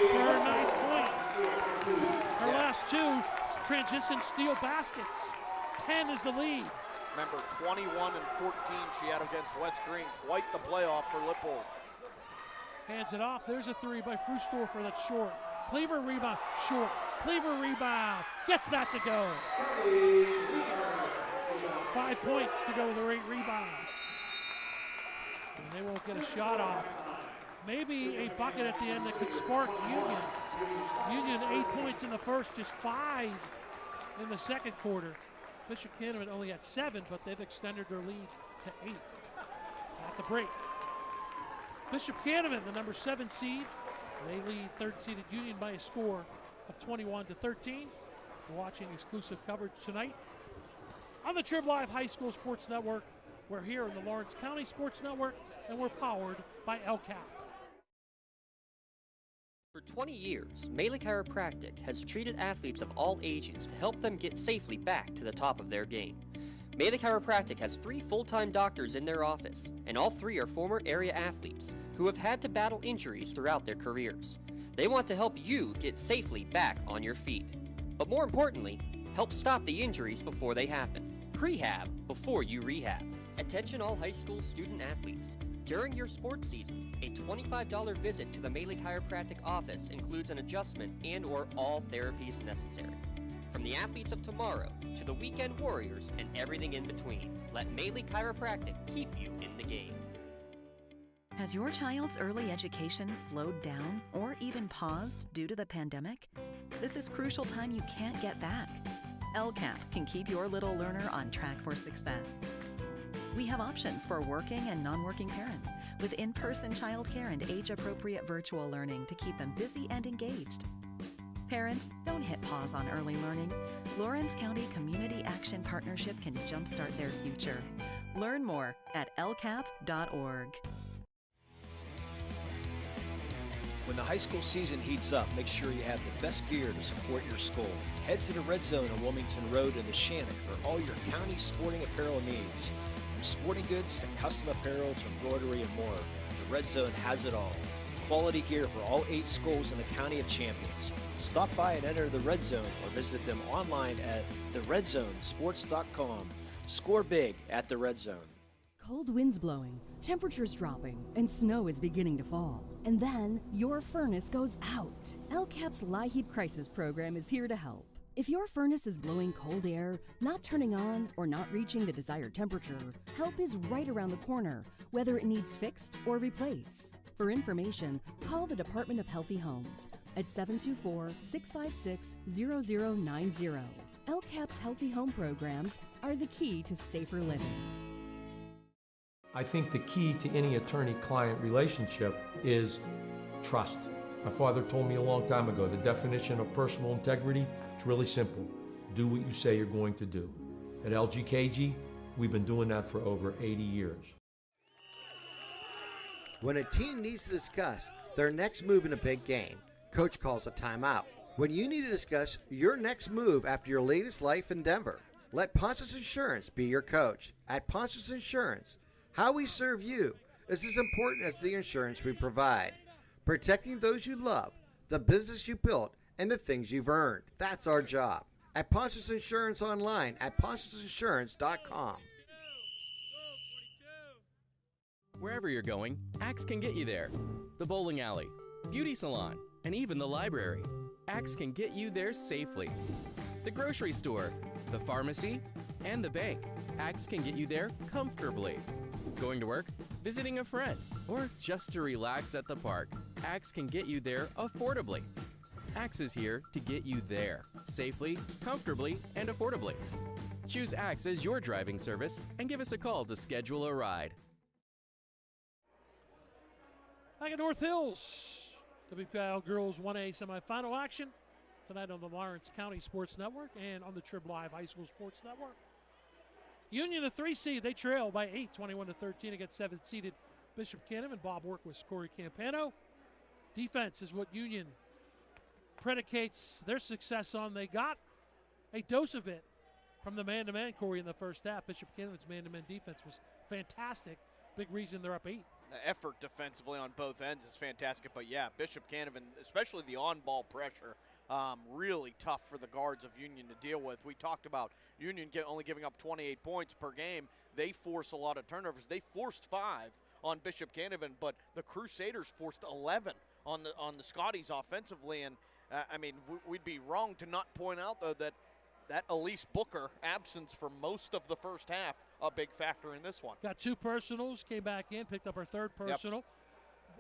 for her 9th point. Her last 2 transition steal baskets. 10 is the lead. Remember, 21 and 14 she had against West Green. Quite the playoff for Lippold. Hands it off. There's a 3 by Frustorfer that's short. Cleaver rebound, short. Cleaver rebound, gets that to go. 5 points to go with her 8 rebounds. And they won't get a shot off. Maybe a bucket at the end that could spark Union. Union 8 points in the first, just 5 in the second quarter. Bishop Canevin only had 7, but they've extended their lead to 8 at the break. Bishop Canevin, the number 7 seed, they lead 3rd seeded Union by a score of 21-13. We're watching exclusive coverage tonight on the Trib Live High School Sports Network. We're here on the Lawrence County Sports Network, and we're powered by LCAP. For 20 years, Melee Chiropractic has treated athletes of all ages to help them get safely back to the top of their game. Melee Chiropractic has 3 full-time doctors in their office, and all 3 are former area athletes who have had to battle injuries throughout their careers. They want to help you get safely back on your feet. But more importantly, help stop the injuries before they happen. Prehab before you rehab. Attention all high school student athletes. During your sports season, a $25 visit to the Melee Chiropractic office includes an adjustment and/or all therapies necessary. From the athletes of tomorrow to the weekend warriors and everything in between, let Melee Chiropractic keep you in the game. Has your child's early education slowed down or even paused due to the pandemic? This is crucial time you can't get back. LCAP can keep your little learner on track for success. We have options for working and non-working parents with in-person childcare and age-appropriate virtual learning to keep them busy and engaged. Parents, don't hit pause on early learning. Lawrence County Community Action Partnership can jumpstart their future. Learn more at lcap.org. When the high school season heats up, make sure you have the best gear to support your school. Head to the Red Zone on Wilmington Road in the Shannon for all your county sporting apparel needs. From sporting goods to custom apparel to embroidery and more, the Red Zone has it all. Quality gear for all 8 schools in the County of Champions. Stop by and enter the Red Zone or visit them online at theredzonesports.com. Score big at the Red Zone. Cold winds blowing, temperatures dropping, and snow is beginning to fall. And then your furnace goes out. LCAP's LIHEAP Crisis Program is here to help. If your furnace is blowing cold air, not turning on, or not reaching the desired temperature, help is right around the corner, whether it needs fixed or replaced. For information, call the Department of Healthy Homes at 724-656-0090. LCAP's Healthy Home programs are the key to safer living. I think the key to any attorney-client relationship is trust. My father told me a long time ago, the definition of personal integrity is really simple. Do what you say you're going to do. At LGKG, We've been doing that for over 80 years. When a team needs to discuss their next move in a big game, Coach calls a timeout. When you need to discuss your next move after your latest life endeavor, let Ponce's Insurance be your coach. At Ponce's Insurance, how we serve you is as important as the insurance we provide. Protecting those you love, the business you built, and the things you've earned. That's our job. At Ponce's Insurance online at poncesinsurance.com. Wherever you're going, Axe can get you there. The bowling alley, beauty salon, and even the library. Axe can get you there safely. The grocery store, the pharmacy, and the bank. Axe can get you there comfortably. Going to work, visiting a friend, or just to relax at the park. Axe can get you there affordably. Axe is here to get you there safely, comfortably, and affordably. Choose Axe as your driving service and give us a call to schedule a ride. Back at North Hills, WPIAL Girls 1A Semifinal action tonight on the Lawrence County Sports Network and on the Trib Live High School Sports Network. Union, the 3 seed, they trail by 8, 21-13 against 7th seeded Bishop Canevin. Bob Workwith, Corey Campano. Defense is what Union predicates their success on. They got a dose of it from the man-to-man, Corey, in the first half. Bishop Canevin's man-to-man defense was fantastic. Big reason they're up 8. The effort defensively on both ends is fantastic, but yeah, Bishop Canevin, especially the on-ball pressure, really tough for the guards of Union to deal with. We talked about Union only giving up 28 points per game. They force a lot of turnovers. They forced 5 on Bishop Canevin, but the Crusaders forced 11 on the Scotties offensively, and I mean, we'd be wrong to not point out, though, that Elise Booker absence for most of the first half, a big factor in this one. Got 2 personals, came back in, picked up her 3rd personal. Yep.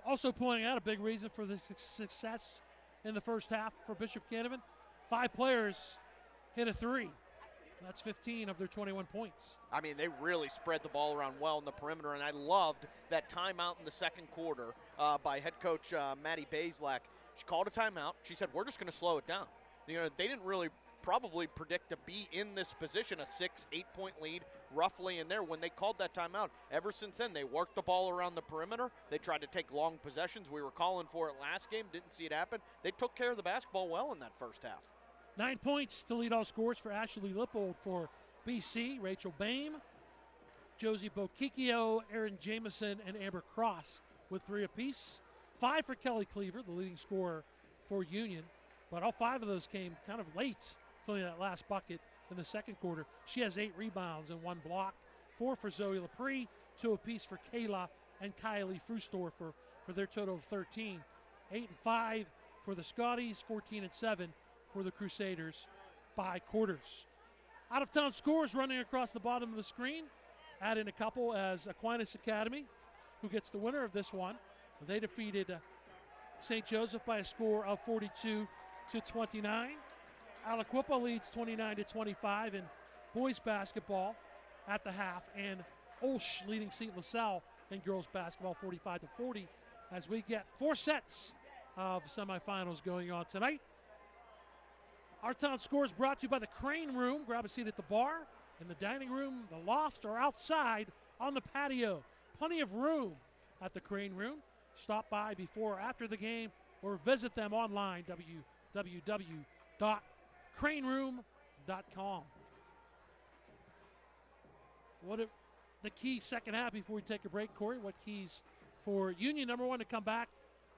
Also pointing out a big reason for the success in the first half for Bishop Canevin. 5 players hit a 3. That's 15 of their 21 points. I mean, they really spread the ball around well in the perimeter, and I loved that timeout in the second quarter by head coach Maddie Bazelak. She called a timeout. She said, we're just going to slow it down. You know, they didn't really probably predict to be in this position, a 6-8 point lead roughly in there when they called that timeout. Ever since then, they worked the ball around the perimeter. They tried to take long possessions. We were calling for it last game, didn't see it happen. They took care of the basketball well in that first half. 9 points to lead all scores for Ashley Lippold for BC, Rachel Bame, Josie Bokikio, Erin Jameson, and Amber Cross with 3 apiece. 5 for Kelly Cleaver, the leading scorer for Union, but all 5 of those came kind of late, filling that last bucket in the second quarter. She has 8 rebounds and 1 block, 4 for Zoe Lepre, 2 apiece for Kayla and Kylie Frustor for their total of 13. 8 and 5 for the Scotties, 14 and 7 for the Crusaders by quarters. Out-of-town scores running across the bottom of the screen. Add in a couple as Aquinas Academy, who gets the winner of this one. They defeated St. Joseph by a score of 42-29. Aliquippa leads 29-25 in boys basketball at the half, and Olsh leading St. LaSalle in girls basketball 45-40 as we get 4 sets of semifinals going on tonight. Our town scores brought to you by the Crane Room. Grab a seat at the bar, in the dining room, the loft, or outside on the patio. Plenty of room at the Crane Room. Stop by before or after the game or visit them online, www.craneroom.com. What if the key second half before we take a break, Corey? What keys for Union, number 1, to come back,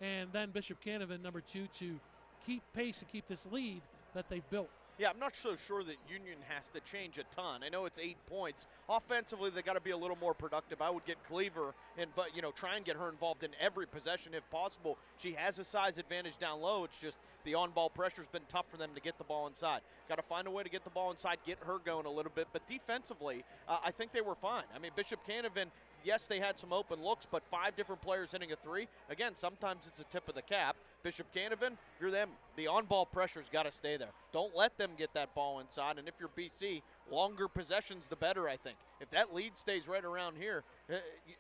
and then Bishop Canevin, number 2, to keep pace and keep this lead that they've built? Yeah, I'm not so sure that Union has to change a ton. I know it's 8 points. Offensively, they got to be a little more productive. I would get Cleaver and try and get her involved in every possession if possible. She has a size advantage down low. It's just the on-ball pressure's been tough for them to get the ball inside. Got to find a way to get the ball inside, get her going a little bit. But defensively, I think they were fine. I mean, Bishop Canevin, yes, they had some open looks, but 5 different players hitting a 3. Again, sometimes it's a tip of the cap. Bishop Canevin, if you're them, the on-ball pressure's got to stay there. Don't let them get that ball inside. And if you're BC, longer possessions, the better, I think. If that lead stays right around here,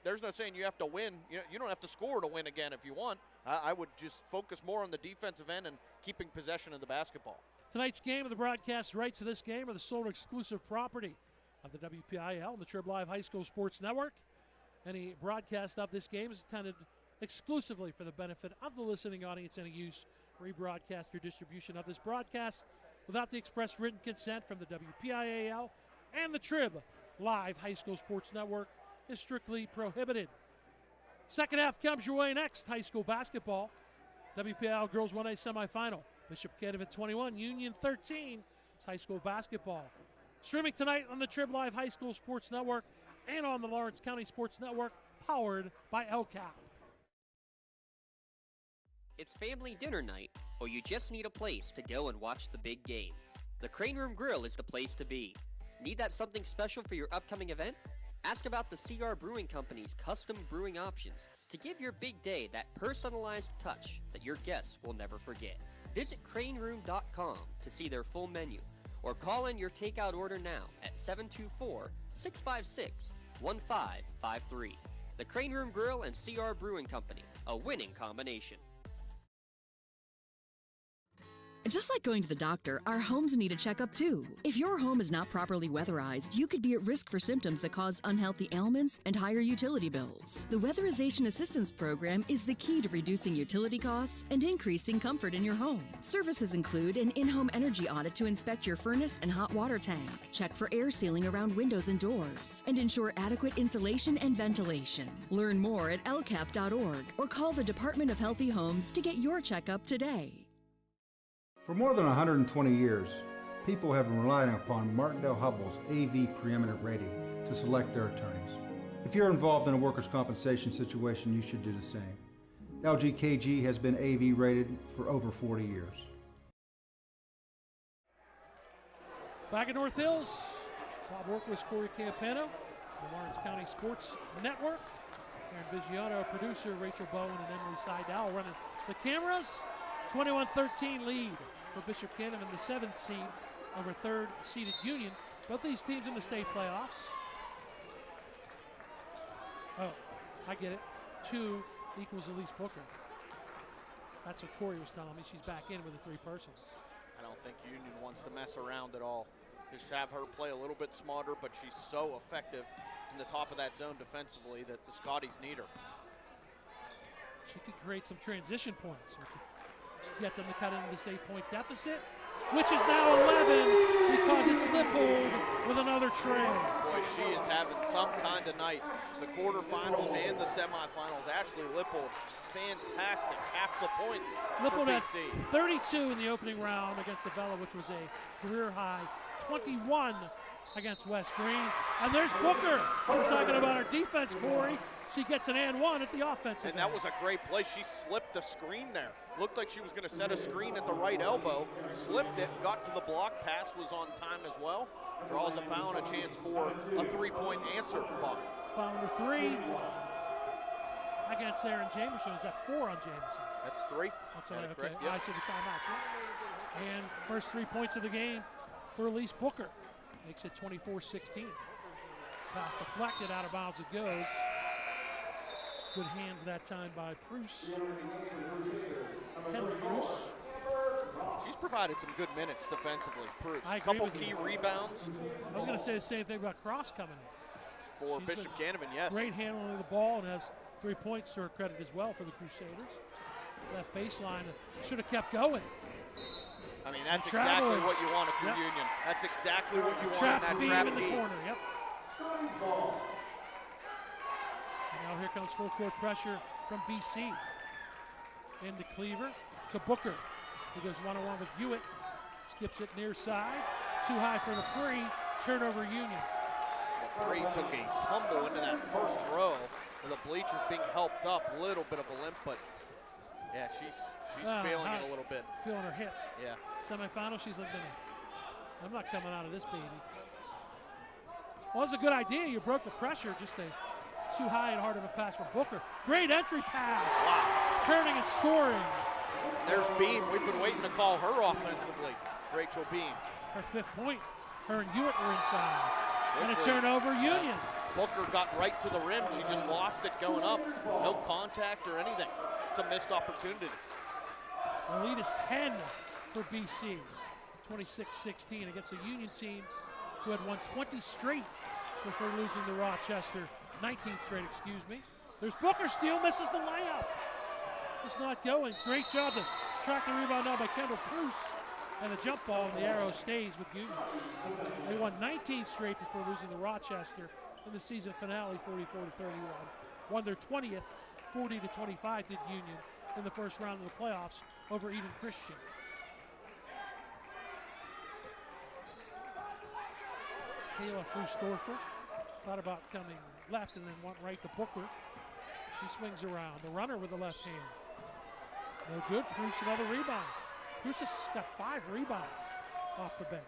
there's no saying you have to win. You don't have to score to win again if you want. I would just focus more on the defensive end and keeping possession of the basketball. Tonight's game of the broadcast rights to this game are the sole exclusive property of the WPIAL and the Trib Live High School Sports Network. Any broadcast of this game is intended exclusively for the benefit of the listening audience. Any use, rebroadcast, or distribution of this broadcast without the express written consent from the WPIAL and the Trib Live High School Sports Network is strictly prohibited. Second half comes your way next. High school basketball. WPIAL Girls 1A Semifinal. Bishop Canevin 21, Union 13. It's high school basketball. Streaming tonight on the Trib Live High School Sports Network and on the Lawrence County Sports Network, powered by LCAP. It's family dinner night, or you just need a place to go and watch the big game. The Crane Room Grill is the place to be. Need that something special for your upcoming event? Ask about the CR Brewing Company's custom brewing options to give your big day that personalized touch that your guests will never forget. Visit craneroom.com to see their full menu, or call in your takeout order now at 724-656-1553. The Crane Room Grill and CR Brewing Company, a winning combination. Just like going to the doctor, our homes need a checkup too. If your home is not properly weatherized, you could be at risk for symptoms that cause unhealthy ailments and higher utility bills. The Weatherization Assistance Program is the key to reducing utility costs and increasing comfort in your home. Services include an in-home energy audit to inspect your furnace and hot water tank, check for air sealing around windows and doors, and ensure adequate insulation and ventilation. Learn more at lcap.org or call the Department of Healthy Homes to get your checkup today. For more than 120 years, people have been relying upon Martindale Hubbell's AV preeminent rating to select their attorneys. If you're involved in a workers' compensation situation, you should do the same. LGKG has been AV rated for over 40 years. Back at North Hills, Bob Workwith, Corey Campano, the Lawrence County Sports Network. Aaron Vigiano, producer, Rachel Bowen, and Emily Seidel running the cameras. 21-13 lead for Bishop Canevin, the 7th seed over 3rd seeded Union. Both these teams in the state playoffs. Oh, I get it. 2 equals Elise Booker. That's what Corey was telling me. She's back in with the 3 persons. I don't think Union wants to mess around at all. Just have her play a little bit smarter, but she's so effective in the top of that zone defensively that the Scotties need her. She could create some transition points. Get them to cut into this 8-point deficit, which is now 11 because it's Lippold with another tray. Boy, she is having some kind of night. The quarterfinals and the semifinals. Ashley Lippold, fantastic. Half the points Lippold for had BC. 32 in the opening round against the Bella, which was a career high 21 against West Green. And there's Booker. We're talking about her defense, Corey. She gets an and 1 at the offensive And that was a great play. She slipped the screen there. Looked like she was going to set a screen at the right elbow. Slipped it, got to the block. Pass was on time as well. Draws a foul and a chance for a 3-point answer. Bob. Foul number 3 against Aaron Jamerson. Is that 4 on Jamerson? That's 3. That's okay. Correct. Yep. I see the timeouts. And first 3 points of the game for Elise Booker. Makes it 24-16. Pass deflected, out of bounds it goes. Good hands that time by Pruce. Kendall Pruce. She's provided some good minutes defensively, Pruce. A couple key rebounds. I was going to say the same thing about Cross coming in. For Bishop Canevin, yes. Great handling of the ball and has 3 points to her credit as well for the Crusaders. Left baseline, should have kept going. I mean, that's exactly what you want if you're Union. That's exactly what you want in that trap in the D. corner, yep. And now here comes full court pressure from BC. Into Cleaver to Booker. He goes one-on-one with Hewitt. Skips it near side. Too high for Lepre. Turnover Union. Lepre took a tumble into that first row with the bleachers being helped up. A little bit of a limp, but yeah, she's feeling it a little bit. Feeling her hip. Yeah. Semifinal, she's like, I'm not coming out of this, baby. Well, it was a good idea. You broke the pressure. Just too high and hard of a pass from Booker. Great entry pass. Wow. Turning and scoring. There's Beam. We've been waiting to call her offensively. Rachel Beam. Her 5th point. Her and Hewitt were inside. And a turnover, Union. Booker got right to the rim. She just lost it going up. No contact or anything. It's a missed opportunity. The lead is 10 for BC. 26-16 against a Union team who had won 20 straight before losing to Rochester. 19 straight, excuse me. There's Booker, steal, misses the layup. It's not going. Great job to track the rebound now by Kendall Prus. And the jump ball, and the arrow stays with Union. They won 19 straight before losing to Rochester in the season finale, 44-31. Won their 20th, 40-25 did Union in the first round of the playoffs over Eden Christian. Kayla Frustorfer thought about coming left and then went right to Booker. She swings around. The runner with the left hand. No good. Prus another rebound. Prus has got 5 rebounds off the bench.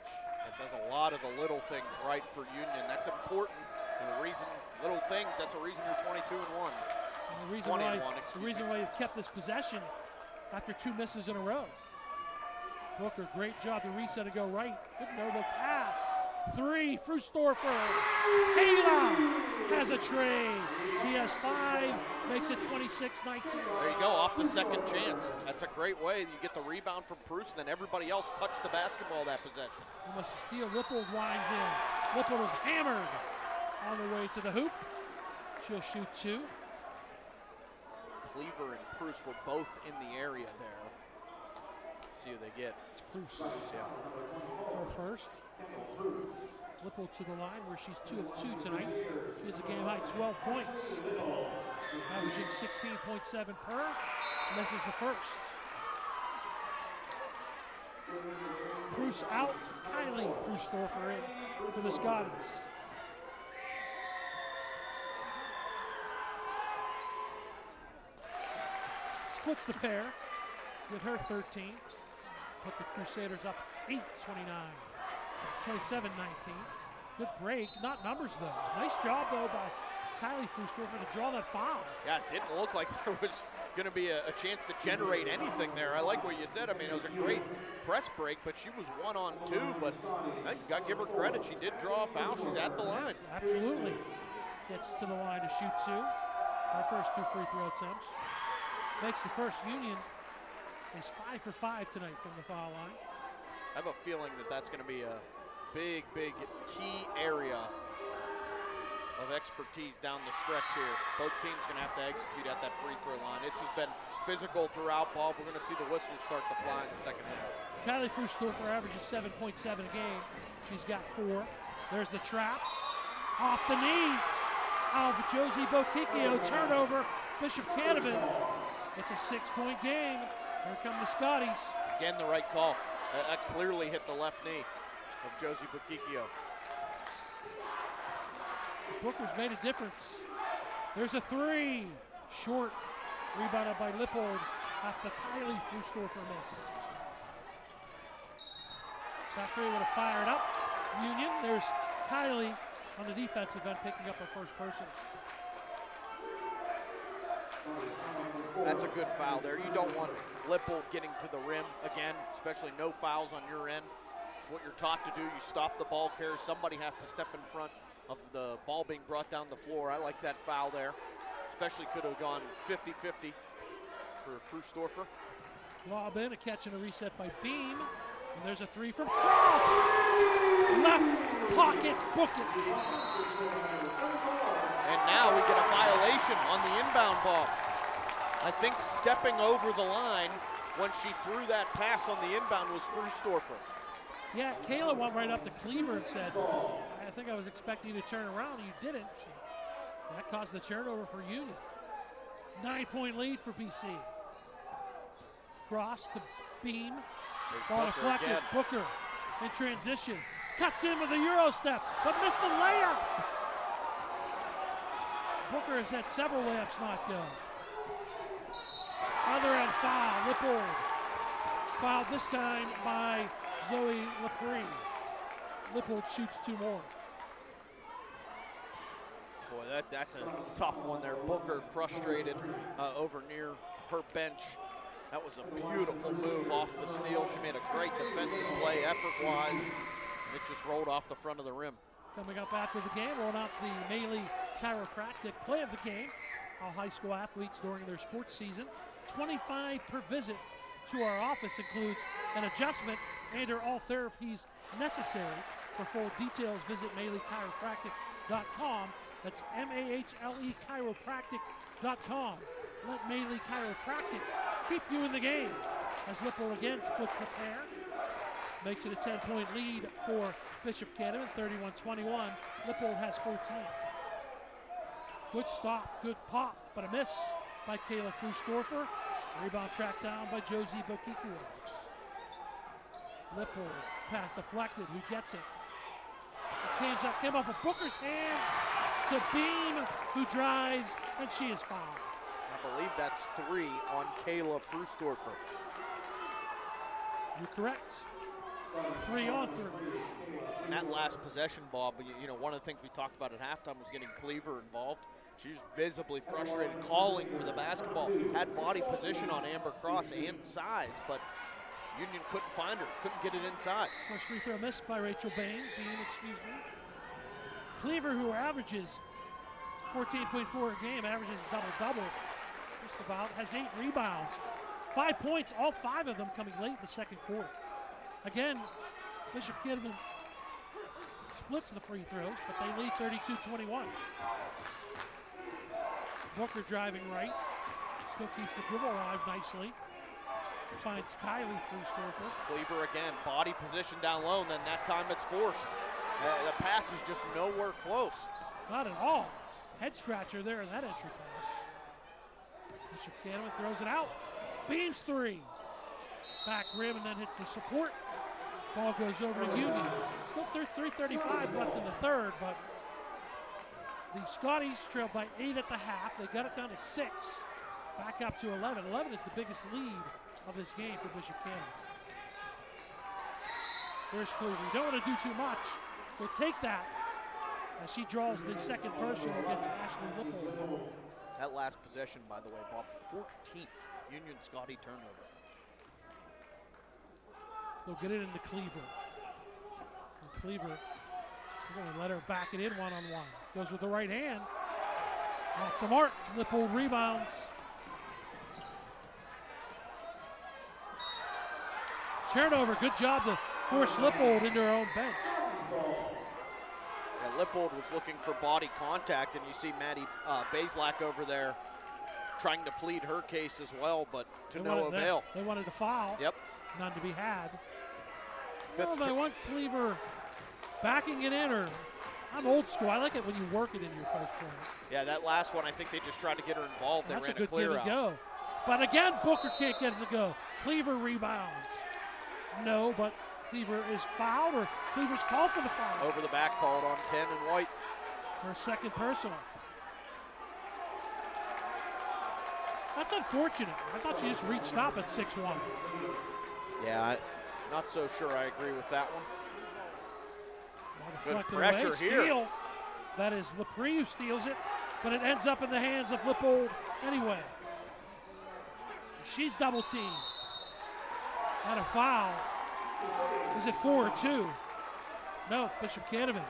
It does a lot of the little things right for Union. That's important. And the reason, little things, that's the reason you're 22-1. And the reason why you've kept this possession after 2 misses in a row. Booker, great job to reset and go right. Good no-look pass. 3, Frustorfer. Kayla has a trade. She has 5, makes it 26-19. There you go, off the second chance. That's a great way. You get the rebound from Prus, and then everybody else touched the basketball that possession. Almost a steal. Lippold winds in. Lippold is hammered on the way to the hoop. She'll shoot 2. Cleaver and Prus were both in the area there. See who they get. It's Prus. Yeah. Her first. Lippold to the line where she's 2 of 2 tonight. She has a game high 12 points. Averaging 16.7 per. And this is the first. Prus out. Kylie Frustorfer in for the Scotties. Splits the pair with her 13. Put the Crusaders up 8-29. 27-19. Good break. Not numbers, though. Nice job, though, by Kylie Frustorfer to draw that foul. Yeah, it didn't look like there was going to be a chance to generate anything there. I like what you said. I mean, it was a great press break, but she was 1-on-2. But you got to give her credit. She did draw a foul. She's at the line. Absolutely. Gets to the line to shoot 2. Her first 2 free throw attempts. Makes the first. Union is 5 for 5 tonight from the foul line. I have a feeling that that's going to be a big key area of expertise down the stretch here. Both teams going to have to execute at that free throw line. This has been physical throughout, Bob. We're going to see the whistles start to fly in the second half. Kylie Frustorfer averages 7.7 a game. She's got 4. There's the trap. Off the knee of Josie Bokikio. Turnover. Bishop Canevin. It's a 6-point game. Here come the Scotties. Again, the right call. That clearly hit the left knee of Josie Bokikio. Booker's made a difference. There's a 3. Short. Rebounded by Lippold after Kylie Frustorfer missed. That 3 would have fired up Union. There's Kylie on the defensive end picking up her first person. That's a good foul there. You don't want Lippold getting to the rim again, especially no fouls on your end. It's what you're taught to do. You stop the ball carrier. Somebody has to step in front of the ball being brought down the floor. I like that foul there. Especially could have gone 50-50 for Frustorfer. Lob in, a catch and a reset by Beam. And there's a 3 from Cross. Left pocket, book it. And now we get a violation on the inbound ball. I think stepping over the line when she threw that pass on the inbound was Frustorfer. Yeah, Kayla went right up to Cleaver and said, I think I was expecting you to turn around, and you didn't. That caused the turnover for Union. 9-point lead for BC. Cross to Beam. Ball deflected. Again. Booker in transition. Cuts in with a Euro step, but missed the layup. Booker has had several layups not go. Other end foul. Lippold. Fouled this time by Zoe Lepre. Lippold shoots 2 more. Boy, that's a tough one there. Booker frustrated over near her bench. That was a beautiful move off the steal. She made a great defensive play effort-wise, and it just rolled off the front of the rim. Coming up after the game, we'll announce the Maley Chiropractic play of the game. All high school athletes during their sports season. $25 per visit to our office includes an adjustment and/or all therapies necessary For full details, visit MaleyChiropractic.com. That's MAHLE Chiropractic.com. Let Maley Chiropractic keep you in the game. As Lippold again splits the pair. Makes it a 10-point lead for Bishop Canevin, 31-21. Lippold has 14. Good stop, good pop, but a miss by Kayla Fustorfer. Rebound tracked down by Josie Bokikua. Lippold pass deflected. Who gets it? It came off of Booker's hands to Beam, who drives, and she is fouled. I believe that's 3 on Kayla Fustorfer. You're correct. 3 on 3. And that last possession, Bob, you know, one of the things we talked about at halftime was getting Cleaver involved. She was visibly frustrated, calling for the basketball. Had body position on Amber Cross and size, but Union couldn't find her, couldn't get it inside. First free throw missed by Rachel Beam, Cleaver, who averages 14.4 a game, averages double-double, just about, has 8 rebounds. 5 points, all 5 of them coming late in the second quarter. Again, Bishop Canevin splits the free throws, but they lead 32-21. Booker driving right, still keeps the dribble alive nicely. Finds Kylie Fustorfer. Cleaver again, body position down low, and then that time it's forced. The pass is just nowhere close. Not at all. Head scratcher there in that entry pass. Bishop Canevin throws it out. Beams 3. Back rim and then hits the support. Ball goes over to Union. Still 3:35 left in the third, but the Scotties trailed by 8 at the half. They got it down to 6. Back up to 11. 11 is the biggest lead of this game for Bishop Canevin. There's Cleaver. You don't want to do too much. They'll take that as she draws the second personal against Ashley Lippold. That last possession, by the way, Bob, 14th Union Scotty turnover. They'll get it into Cleaver. And Cleaver, they're going to let her back it in one-on-one. Goes with the right hand. Off the mark. Lippold rebounds. Turnover. Good job to force Lippold into her own bench. Yeah, Lippold was looking for body contact, and you see Maddie Bazelak over there trying to plead her case as well, but to no avail. They wanted to foul. Yep. None to be had. Well, they want Cleaver backing it in, or I'm old school. I like it when you work it in your post corner. Yeah, that last one, I think they just tried to get her involved. They That's ran a good clear give and out. go. But again, Booker can't get it to go. Cleaver rebounds. No, but Cleaver is fouled, or Cleaver's called for the foul. Over the back, called on 10 and White. Her second personal. That's unfortunate. I thought she just reached up at 6'1". Yeah, not so sure I agree with that one. Good Deflected pressure away. here. Steal. That is Lepre who steals it, but it ends up in the hands of Lippold anyway. She's double teamed. And a foul. Is it 4 or 2? No, Bishop Canevin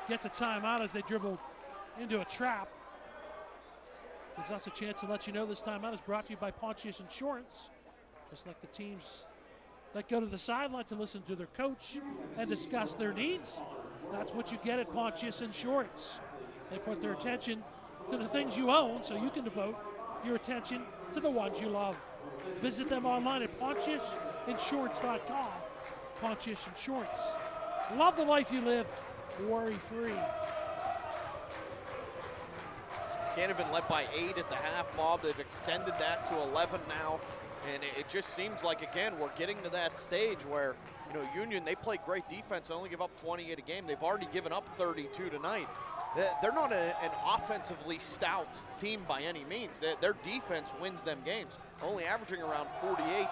gets a timeout as they dribble into a trap. Gives us a chance to let you know this timeout is brought to you by Pontius Insurance. Just like the teams that go to the sideline to listen to their coach and discuss their needs, that's what you get at Pontius Insurance. They put their attention to the things you own so you can devote your attention to the ones you love. Visit them online at PontiusInsurance.com. Pontius Insurance. Love the life you live, worry-free. Canevin led by 8 at the half, Bob. They've extended that to 11 now. And it just seems like, again, we're getting to that stage where, you know, Union, they play great defense. They only give up 28 a game. They've already given up 32 tonight. They're not an offensively stout team by any means. Their defense wins them games, only averaging around 48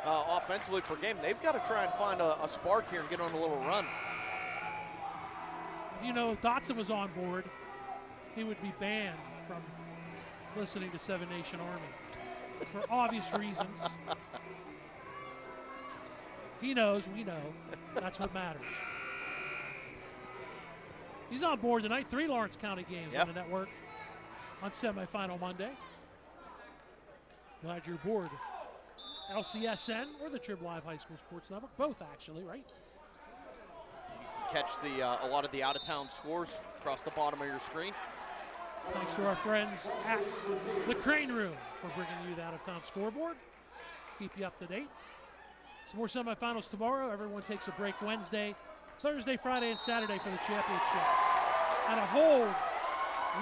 offensively per game. They've got to try and find a spark here and get on a little run. You know, if Dotson was on board, he would be banned from listening to Seven Nation Army for obvious reasons. He knows, we know. That's what matters. He's on board tonight. 3 Lawrence County games on the network on Semifinal Monday. Glad you're aboard. LCSN or the Trib Live High School Sports Network. Both, actually, right? catch a lot of the out-of-town scores across the bottom of your screen. Thanks to our friends at the Crane Room for bringing you the out-of-town scoreboard. Keep you up to date. Some more semifinals tomorrow. Everyone takes a break Wednesday, Thursday, Friday, and Saturday for the championships. And a hold.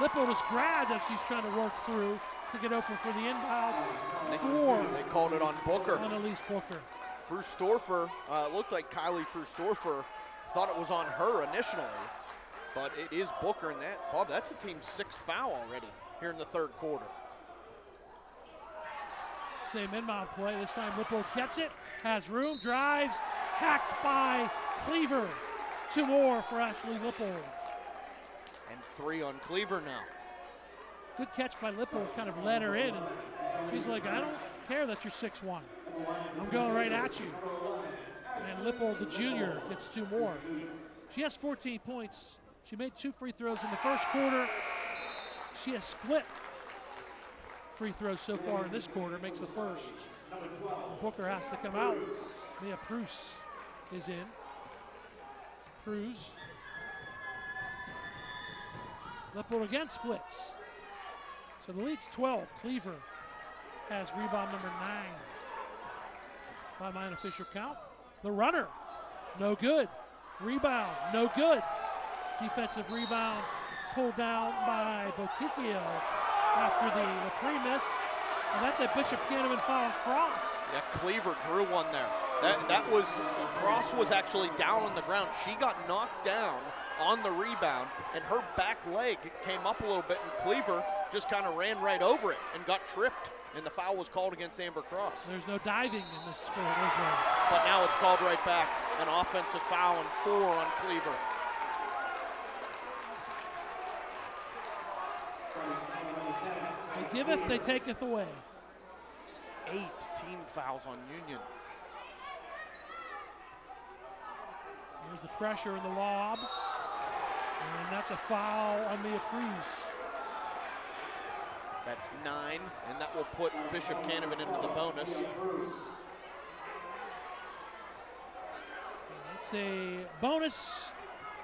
Lippo was grabbed as she's trying to work through to get open for the inbound. They called it on Booker. On Elise Booker. Frustorfer, looked like Kylie Frustorfer thought it was on her initially, but it is Booker, and Bob, that's the team's 6th foul already here in the 3rd quarter. Same inbound play. This time Lippo gets it, has room, drives, hacked by Cleaver. 2 more for Ashley Lippo. And 3 on Cleaver now. Good catch by Lippo, kind of led her in. And she's like, I don't care that you're 6'1". I'm going right at you. And Lippo, the junior, gets 2 more. She has 14 points. She made 2 free throws in the first quarter. She has split free throws so far in this quarter, makes the first. Booker has to come out. Mia Prus is in. Prus. Lippo again splits. So the lead's 12. Cleaver has rebound number 9 by my unofficial count. The runner, no good. Rebound, no good. Defensive rebound pulled down by Boquicchio after the pre-miss. And that's a Bishop Canevin foul cross. Yeah, Cleaver drew one there. That was, Cross was actually down on the ground. She got knocked down on the rebound, and her back leg came up a little bit, and Cleaver just kind of ran right over it and got tripped, and the foul was called against Amber Cross. There's no diving in this sport, is there? But now it's called right back. An offensive foul and 4 on Cleaver. They giveth, they taketh away. 8 team fouls on Union. Here's the pressure in the lob. And that's a foul on Mia Cruz. That's 9, and that will put Bishop Canevin into the bonus. It's a bonus.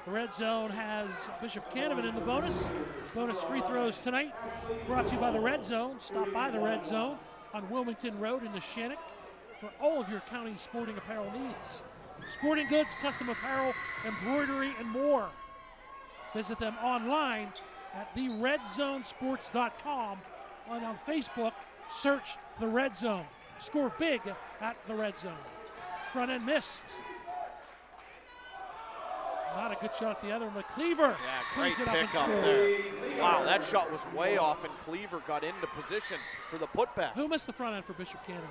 The red zone has Bishop Canevin in the bonus. Bonus free throws tonight brought to you by the Red Zone. Stop by the Red Zone on Wilmington Road in Neshannock for all of your county sporting apparel needs. Sporting goods, custom apparel, embroidery, and more. Visit them online at theredzonesports.com, and on Facebook, search The Red Zone. Score big at The Red Zone. Front end missed. Not a good shot at the other one, but Cleaver cleans it up and scores. There. Wow, that shot was way off, and Cleaver got into position for the putback. Who missed the front end for Bishop Canevin?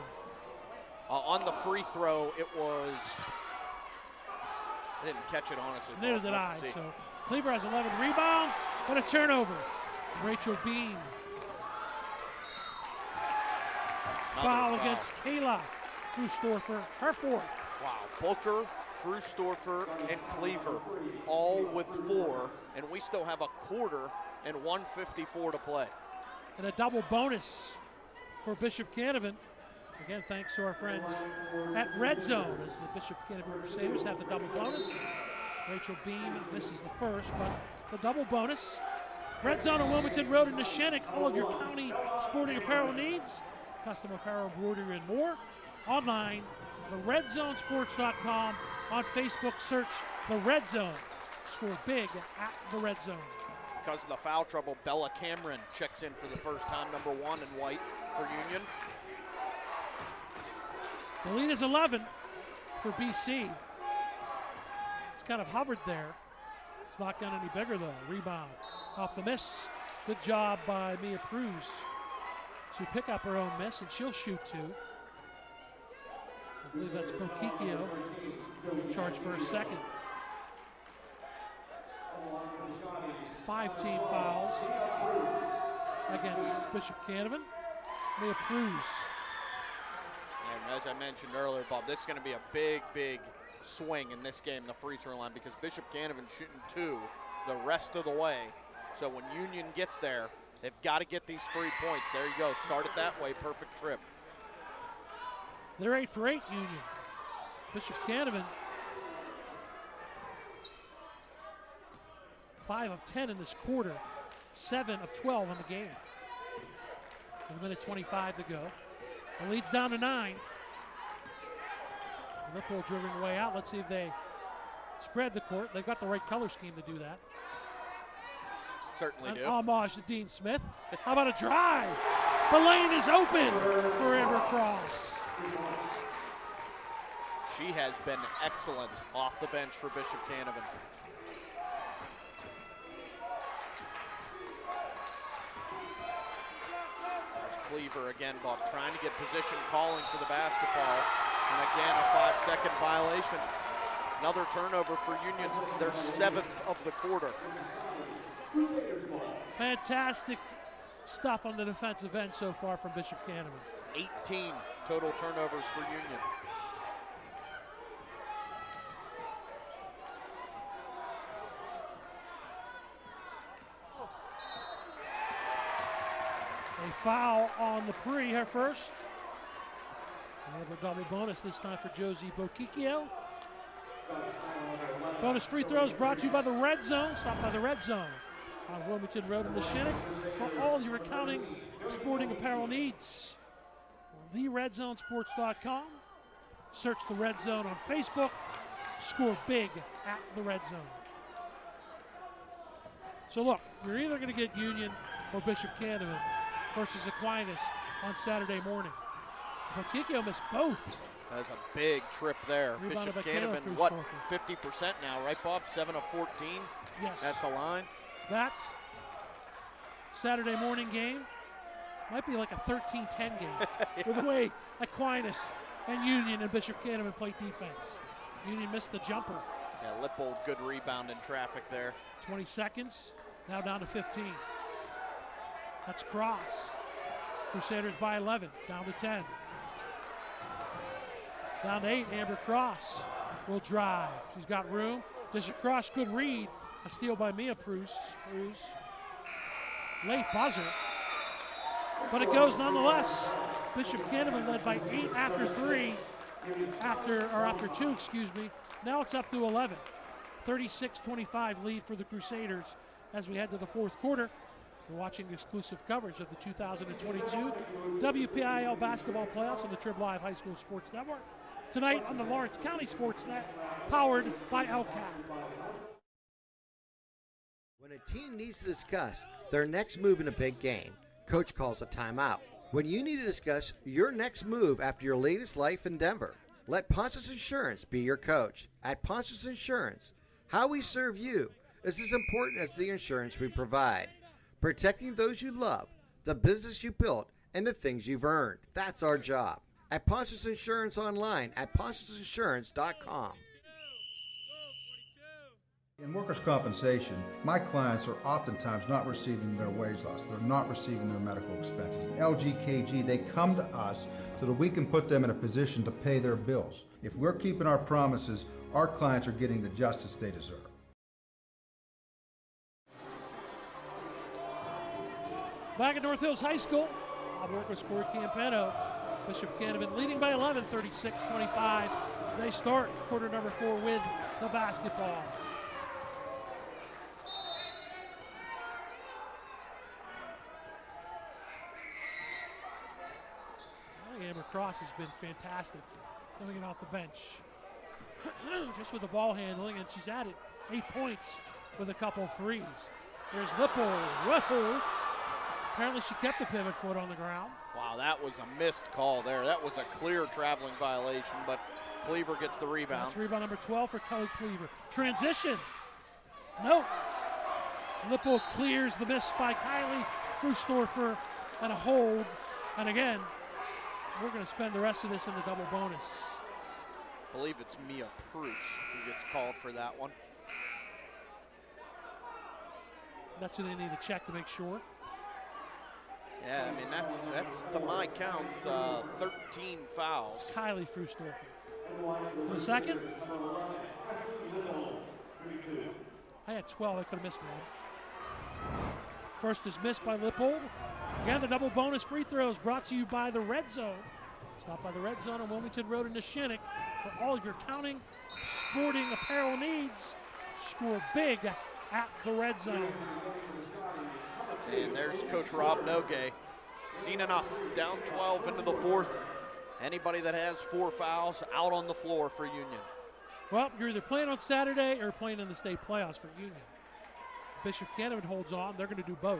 On the free throw, it was... I didn't catch it, honestly. Neither did I. So Cleaver has 11 rebounds, but a turnover. Rachel Bean. Foul against Kayla Frustorfer, her 4th. Wow, Booker, Frustorfer, and Cleaver, all with 4, and we still have a quarter and 1:54 to play. And a double bonus for Bishop Canevin. Again, thanks to our friends at Red Zone, as the Bishop Canevin Crusaders have the double bonus. Rachel Beam misses the first, but the double bonus. Red Zone on Wilmington Road in Neshannock, all of your county sporting apparel needs, custom apparel, embroidery, and more. Online, theredzonesports.com. On Facebook, search The Red Zone. Score big at The Red Zone. Because of the foul trouble, Bella Cameron checks in for the first time, number 1 in white for Union. The lead is 11 for BC. It's kind of hovered there. It's not gotten any bigger though. Rebound off the miss. Good job by Mia Prus to pick up her own miss, and she'll shoot 2. I believe that's Boquicchio. Charged for a second. 5 team fouls against Bishop Canevin. Mia Prus. And as I mentioned earlier, Bob, this is going to be a big, big swing in this game, the free throw line, because Bishop Canevin shooting 2 the rest of the way. So when Union gets there, they've got to get these free points. There you go. Start it that way. Perfect trip. They're 8 for 8, Union. Bishop Canevin 5 of 10 in this quarter, 7 of 12 in the game. With a minute 25 to go. The lead's down to 9. Liverpool dribbling away out. Let's see if they spread the court. They've got the right color scheme to do that. Certainly do. Homage to Dean Smith. How about a drive? The lane is open for Amber Cross. She has been excellent off the bench for Bishop Canevin. There's Cleaver again, Bob, trying to get position, calling for the basketball. And again, a 5-second violation. Another turnover for Union, their 7th of the quarter. Fantastic stuff on the defensive end so far from Bishop Canevin. 18 total turnovers for Union. A foul on the pre, her first. Another double bonus, this time for Josie Boquicchio. Bonus free throws brought to you by the Red Zone. Stop by the Red Zone on Wilmington Road in the Shinnick for all your accounting, sporting apparel needs. TheRedZoneSports.com. Search the Red Zone on Facebook. Score big at the Red Zone. So look, you're either going to get Union or Bishop Canevin versus Aquinas on Saturday morning. Boquicchio missed both. That's a big trip there. Rebounded Bishop by Canevin, what, 50% now, right, Bob? 7 of 14 yes. At the line. That's Saturday morning game. Might be like a 13-10 game with the way Aquinas and Union and Bishop Canevin play defense. Union missed the jumper. Yeah, Lippold, good rebound in traffic there. 20 seconds, now down to 15. That's Cross. Crusaders by 11, down to 10. Down to 8, Amber Cross will drive. She's got room. Bishop Cross, good read. A steal by Mia Bruce. Late buzzer. But it goes nonetheless. Bishop Canevin led by 8 after 2, excuse me. Now it's up to 11. 36-25 lead for the Crusaders as we head to the fourth quarter. We're watching exclusive coverage of the 2022 WPIAL Basketball Playoffs on the Trib Live High School Sports Network. Tonight on the Lawrence County SportsNet, powered by LCAP. When a team needs to discuss their next move in a big game, Coach calls a timeout. When you need to discuss your next move after your latest life endeavor, let Ponce's Insurance be your coach. At Ponce's Insurance, how we serve you is as important as the insurance we provide. Protecting those you love, the business you built, and the things you've earned. That's our job. At Ponce's Insurance online at poncesinsurance.com. In workers' compensation, my clients are oftentimes not receiving their wage loss. They're not receiving their medical expenses. LGKG, they come to us so that we can put them in a position to pay their bills. If we're keeping our promises, our clients are getting the justice they deserve. Back at North Hills High School, Bob Workers, Corey Campetto. Bishop Canevin leading by 11, 36-25. They start quarter number 4 with the basketball. Amber Cross has been fantastic coming in off the bench. Just with the ball handling, and she's added 8 points with a couple threes. There's Lipple. Whoa! Apparently she kept the pivot foot on the ground. Wow, that was a missed call there. That was a clear traveling violation, but Cleaver gets the rebound. That's rebound number 12 for Kelly Cleaver. Transition. Nope. Lipple clears the miss by Kylie Frustorfer and a hold. And again, we're going to spend the rest of this in the double bonus. I believe it's Mia Bruce who gets called for that one. That's who they need to check to make sure. Yeah, I mean, that's to my count, 13 fouls. It's Kylie Frustorfer. In a second. I had 12, I could have missed one. First is missed by Lippold. Again, the double bonus free throws brought to you by the Red Zone. Stop by the Red Zone on Wilmington Road in Neshinnock for all of your counting, sporting apparel needs. Score big at the red zone. And there's Coach Rob Nogue. Seen enough. Down 12 into the fourth. Anybody that has 4 fouls out on the floor for Union. Well, you're either playing on Saturday or playing in the state playoffs for Union. Bishop Canevin holds on. They're going to do both.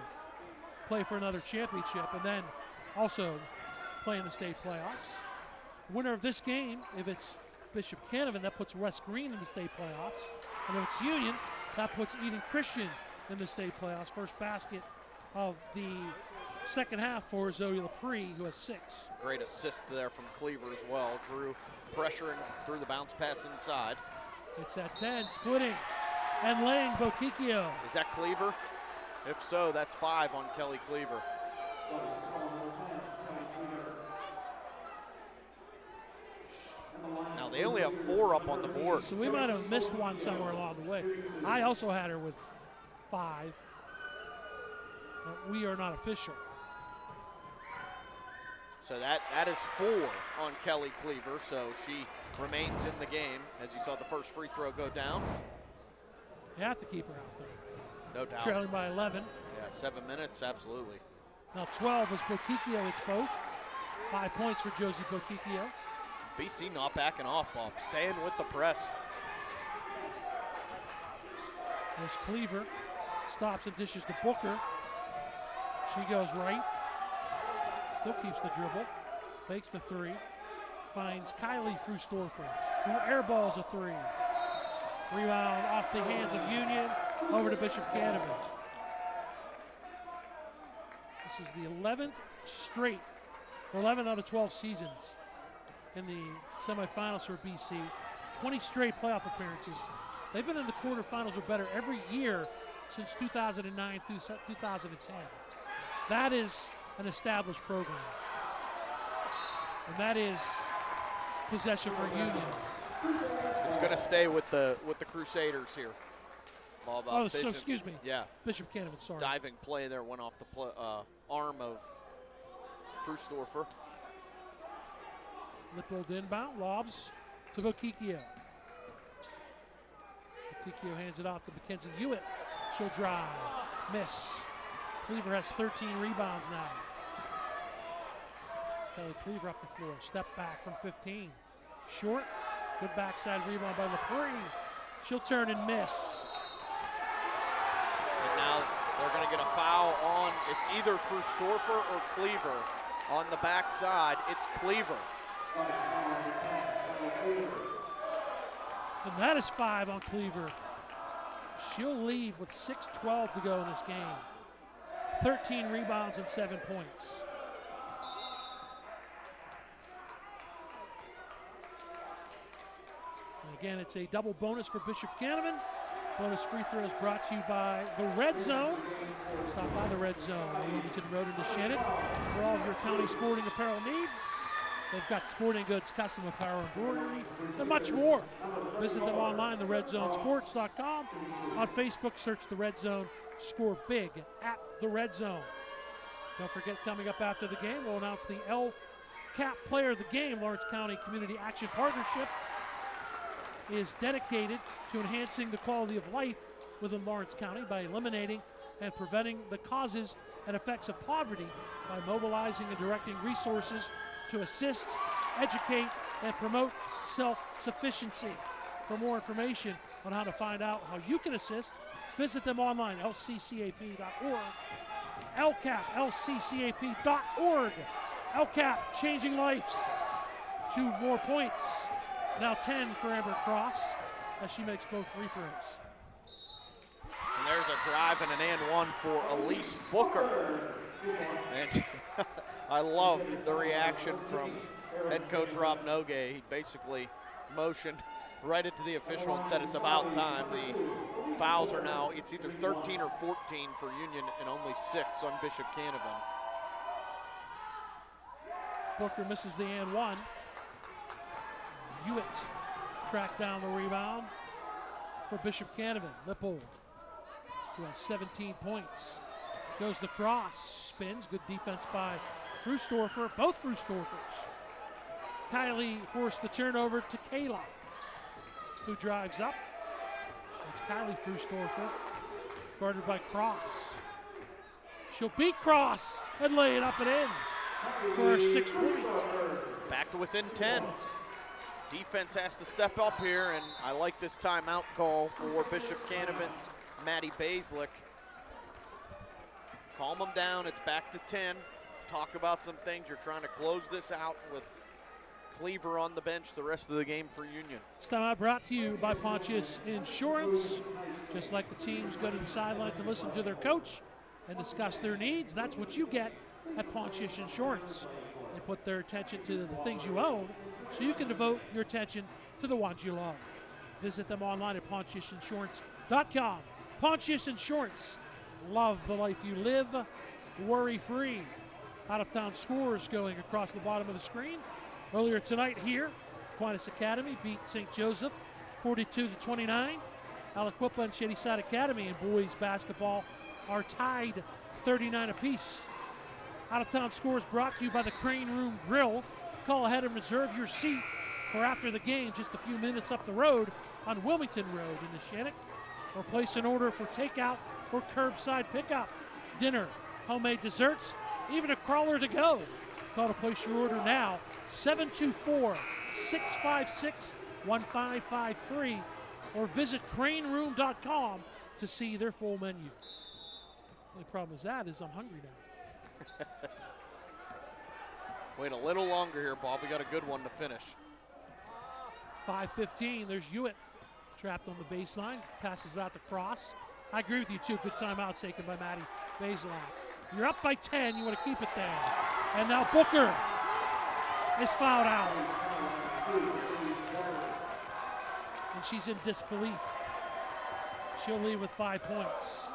Play for another championship and then also play in the state playoffs. Winner of this game, if it's Bishop Canevin, that puts West Green in the state playoffs. And if it's Union, that puts Eden Christian in the state playoffs. First basket of the second half for Zoe LaPree, who has 6. Great assist there from Cleaver as well. Drew pressuring through the bounce pass inside. It's at 10, splitting and laying Boquicchio. Is that Cleaver? If so, that's 5 on Kelly Cleaver. Now they only have 4 up on the board. So we might have missed one somewhere along the way. I also had her with 5, but we are not official. So that is 4 on Kelly Cleaver, so she remains in the game. As you saw the first free throw go down. You have to keep her out there. No doubt. Trailing by 11. Yeah, 7 minutes, absolutely. Now 12 is Boquicchio, it's both. 5 points for Josie Boquicchio. BC not backing off, Bob. Staying with the press. There's Cleaver. Stops and dishes to Booker. She goes right. Still keeps the dribble. Fakes the 3. Finds Kylie Frustorfer, who airballs a 3. Rebound off the hands of Union. Over to Bishop Canevin. This is the 11th straight, 11 out of 12 seasons in the semifinals for BC. 20 straight playoff appearances. They've been in the quarterfinals or better every year since 2009 through 2010. That is an established program. And that is possession for Union. It's going to stay with the Crusaders here. Oh, so excuse me. Yeah. Bishop Canevin, sorry. Diving play there went off the arm of Frustorfer. Lippold inbound, lobs to Boquicchio. Boquicchio hands it off to Mackenzie Hewitt. She'll drive, miss. Cleaver has 13 rebounds now. Kelly Cleaver up the floor, step back from 15. Short, good backside rebound by LaPree. She'll turn and miss. And now they're going to get a foul on, it's either Frustorfer or Cleaver. On the backside, it's Cleaver. And that is 5 on Cleaver. She'll lead with 6:12 to go in this game. 13 rebounds and 7 points. And again, it's a double bonus for Bishop Canevin. Bonus free throws brought to you by the Red Zone. Stop by the Red Zone on Wilmington Road in Neshannock for all of your county sporting apparel needs. They've got sporting goods, custom apparel, embroidery, and much more. Visit them online, theredzonesports.com. On Facebook, search The Red Zone. Score big at The Red Zone. Don't forget, coming up after the game, we'll announce the LCAP Player of the Game. Lawrence County Community Action Partnership is dedicated to enhancing the quality of life within Lawrence County by eliminating and preventing the causes and effects of poverty by mobilizing and directing resources to assist, educate, and promote self-sufficiency. For more information on how to find out how you can assist, visit them online, lccap.org. LCAP, lccap.org. LCAP, changing lives. 2 more points. Now 10 for Amber Cross as she makes both free throws. And there's a drive and an and one for Elise Booker. And I love the reaction from head coach Rob Nogue. He basically motioned right into the official and said it's about time. The fouls are now, it's either 13 or 14 for Union and only 6 on Bishop Canevin. Booker misses the and one. Hewitt tracked down the rebound for Bishop Canevin. Lippold, who has 17 points. Goes the cross, spins, good defense by Frustorfer, both Frustorfers. Kylie forced the turnover to Kayla, who drives up. It's Kylie Frustorfer. guarded by Cross. She'll beat Cross and lay it up and in for her 6 points. Back to within 10. Defense has to step up here, and I like this timeout call for Bishop Canevin's Maddie Baislick. Calm them down. It's back to 10. Talk about some things. You're trying to close this out with Cleaver on the bench the rest of the game for Union. This timeout brought to you by Pontius Insurance. Just like the teams go to the sideline to listen to their coach and discuss their needs, that's what you get at Pontius Insurance. They put their attention to the things you own so you can devote your attention to the ones you love. Visit them online at PontiusInsurance.com. Pontius Insurance. Love the life you live, worry-free. Out-of-town scores going across the bottom of the screen. Earlier tonight here, Aquinas Academy beat St. Joseph 42-29. Aliquippa and Shadyside Academy in boys basketball are tied 39 apiece. Out-of-town scores brought to you by the Crane Room Grill. Call ahead and reserve your seat for after the game, just a few minutes up the road on Wilmington Road in the Shannock. Or place an order for takeout or curbside pickup. Dinner, homemade desserts, even a crawler to go. Call to place your order now, 724-656-1553, or visit craneroom.com to see their full menu. The only problem is I'm hungry now. Wait a little longer here, Bob. We got a good one to finish. 5:15, there's Hewitt. Trapped on the baseline, passes out to Cross. I agree with you too, good timeout taken by Maddie Baseline. You're up by 10, you want to keep it there. And now Booker is fouled out. And she's in disbelief. She'll leave with 5 points.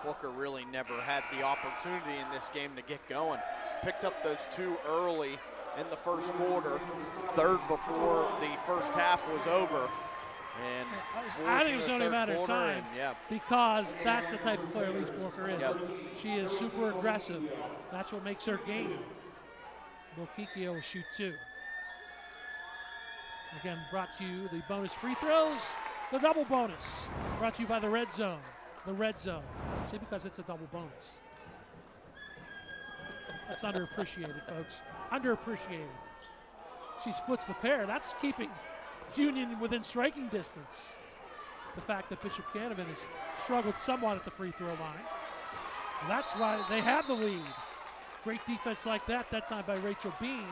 Booker really never had the opportunity in this game to get going. Picked up those 2 early in the first quarter, 3rd before the first half was over. And I think it was only a matter of time because that's the type of player Lise Booker is. She is super aggressive. That's what makes her game. Bokikio will shoot 2. Again, brought to you the bonus free throws, the double bonus. Brought to you by the Red Zone. The Red Zone. See, because it's a double bonus. That's underappreciated, folks. Underappreciated. She splits the pair. That's keeping Union within striking distance. The fact that Bishop Canevin has struggled somewhat at the free throw line. That's why they have the lead. Great defense like that time by Rachel Bean,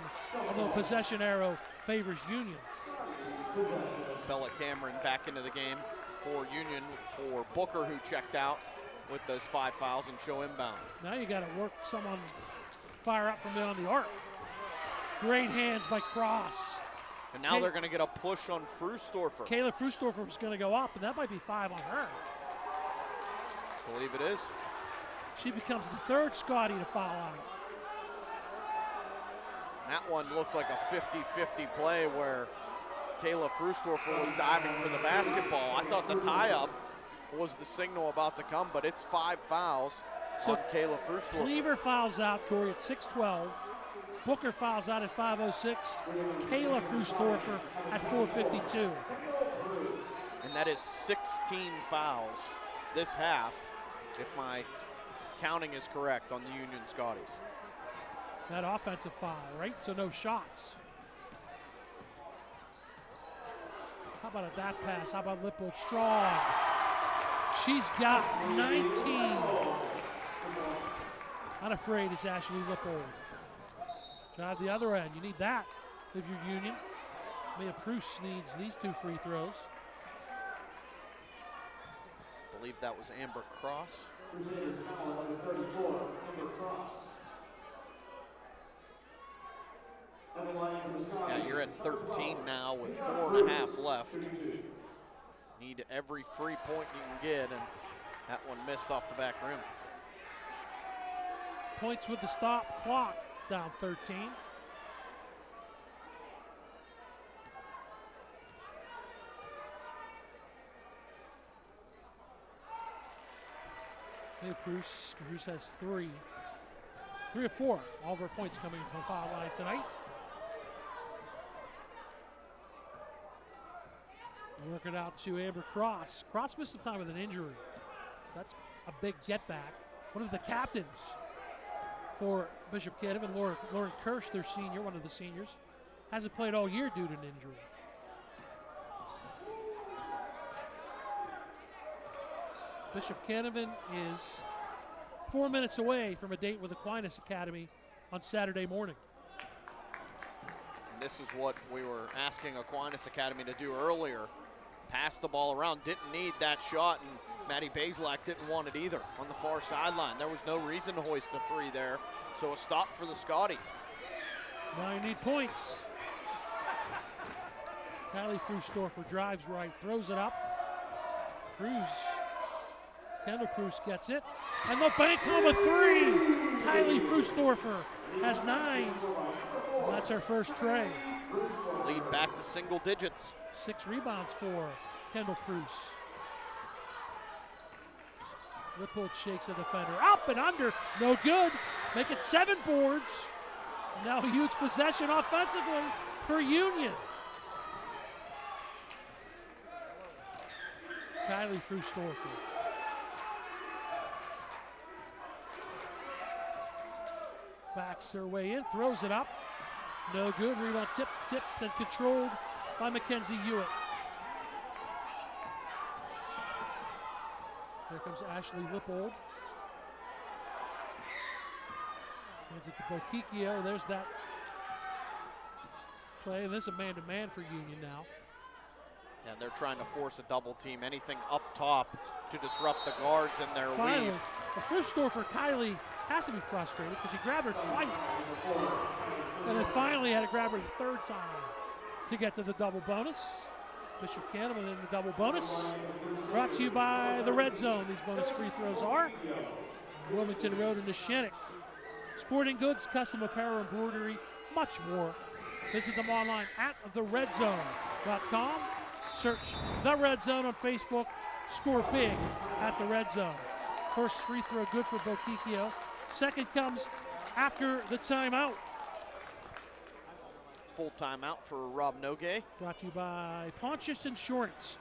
although possession arrow favors Union. Bella Cameron back into the game for Union for Booker, who checked out with those 5 fouls and show inbound. Now you got to work someone fire up from beyond the arc. Great hands by Cross. And now they're going to get a push on Frustorfer. Kayla Frustorfer is going to go up, and that might be 5 on her. I believe it is. She becomes the 3rd Scotty to foul out. That one looked like a 50-50 play where Kayla Frustorfer was diving for the basketball. I thought the tie-up was the signal about to come, but it's 5 fouls on Kayla Frustorfer. Cleaver fouls out, Corey, at 6:12. Booker fouls out at 5:06. Kayla Frustorfer at 4:52. And that is 16 fouls this half, if my counting is correct on the Union Scotties. That offensive foul, right? So no shots. How about a that pass? How about Lippold Strong? She's got 19. Not afraid is Ashley Lippold. Drive the other end. You need that if you're Union. Mia Pruce needs these 2 free throws. I believe that was Amber Cross. Yeah, you're at 13 now with 4.5 left. Need every free point you can get, and that one missed off the back rim. Points with the stop clock, down 13. Hey, Bruce has 3. 3 of 4. All of her points coming from foul line tonight. Work it out to Amber Cross. Cross missed some time with an injury. So that's a big get back. One of the captains for Bishop Canevin, Lauren Kirsch, their senior, one of the seniors, hasn't played all year due to an injury. Bishop Canevin is 4 minutes away from a date with Aquinas Academy on Saturday morning. And this is what we were asking Aquinas Academy to do earlier. Pass the ball around, didn't need that shot, and Maddie Bazelak didn't want it either on the far sideline. There was no reason to hoist the three there, so a stop for the Scotties. Now you need points. Kylie Frustorfer drives right, throws it up. Kendall Cruz gets it, and the bank home a three. Kylie Frustorfer has 9, and that's her first tray. Lead back to single digits. 6 rebounds for Kendall Cruz. Lippold shakes the defender. Up and under, no good. Make it 7 boards. Now a huge possession offensively for Union. Kylie Frustorfer. Backs her way in, throws it up. No good. Rebound tipped and controlled by Mackenzie Hewitt. Here comes Ashley Lippold. Hands it to Bokikio. There's that play. And this is a man-to-man for Union now. And they're trying to force a double team, anything up top to disrupt the guards in their Finally, weave. the Frustorfer, Kylie, has to be frustrated because she grabbed her twice. And then finally had to grab her the third time to get to the double bonus. Bishop Canevin in the double bonus. Brought to you by the Red Zone. These bonus free throws are Wilmington Road and Neshannock. Sporting goods, custom apparel, embroidery, much more. Visit them online at theredzone.com. Search The Red Zone on Facebook. Score big at the Red Zone. First free throw good for Bokikio. Second comes after the timeout. Full timeout for Rob Nogue. Brought to you by Pontius Insurance.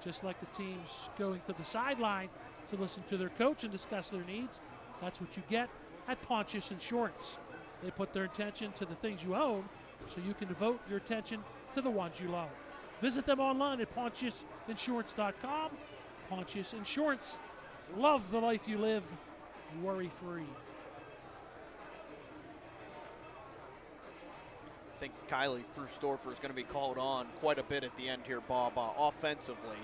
Just like the teams going to the sideline to listen to their coach and discuss their needs, that's what you get at Pontius Insurance. They put their attention to the things you own so you can devote your attention to the ones you love. Visit them online at PontiusInsurance.com. Pontius Insurance. Love the life you live, worry-free. I think Kylie Frustorfer is going to be called on quite a bit at the end here, Bob, offensively.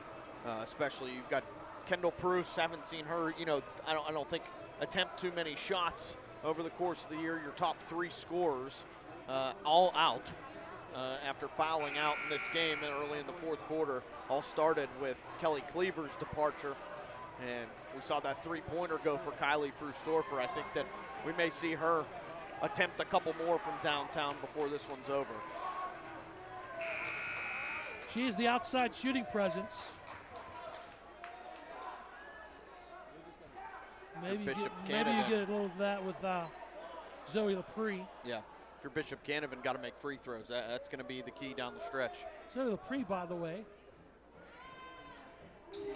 Especially you've got Kendall Pruse. Haven't seen her, I don't think attempt too many shots over the course of the year. Your top 3 scorers all out after fouling out in this game early in the fourth quarter. All started with Kelly Cleaver's departure. And we saw that 3-pointer go for Kylie Frustorfer. I think that we may see her attempt a couple more from downtown before this one's over. She is the outside shooting presence. Maybe you get a little of that with Zoe Lepre. Yeah, if you're Bishop Canevin, got to make free throws. That's going to be the key down the stretch. Zoe Lepre, by the way,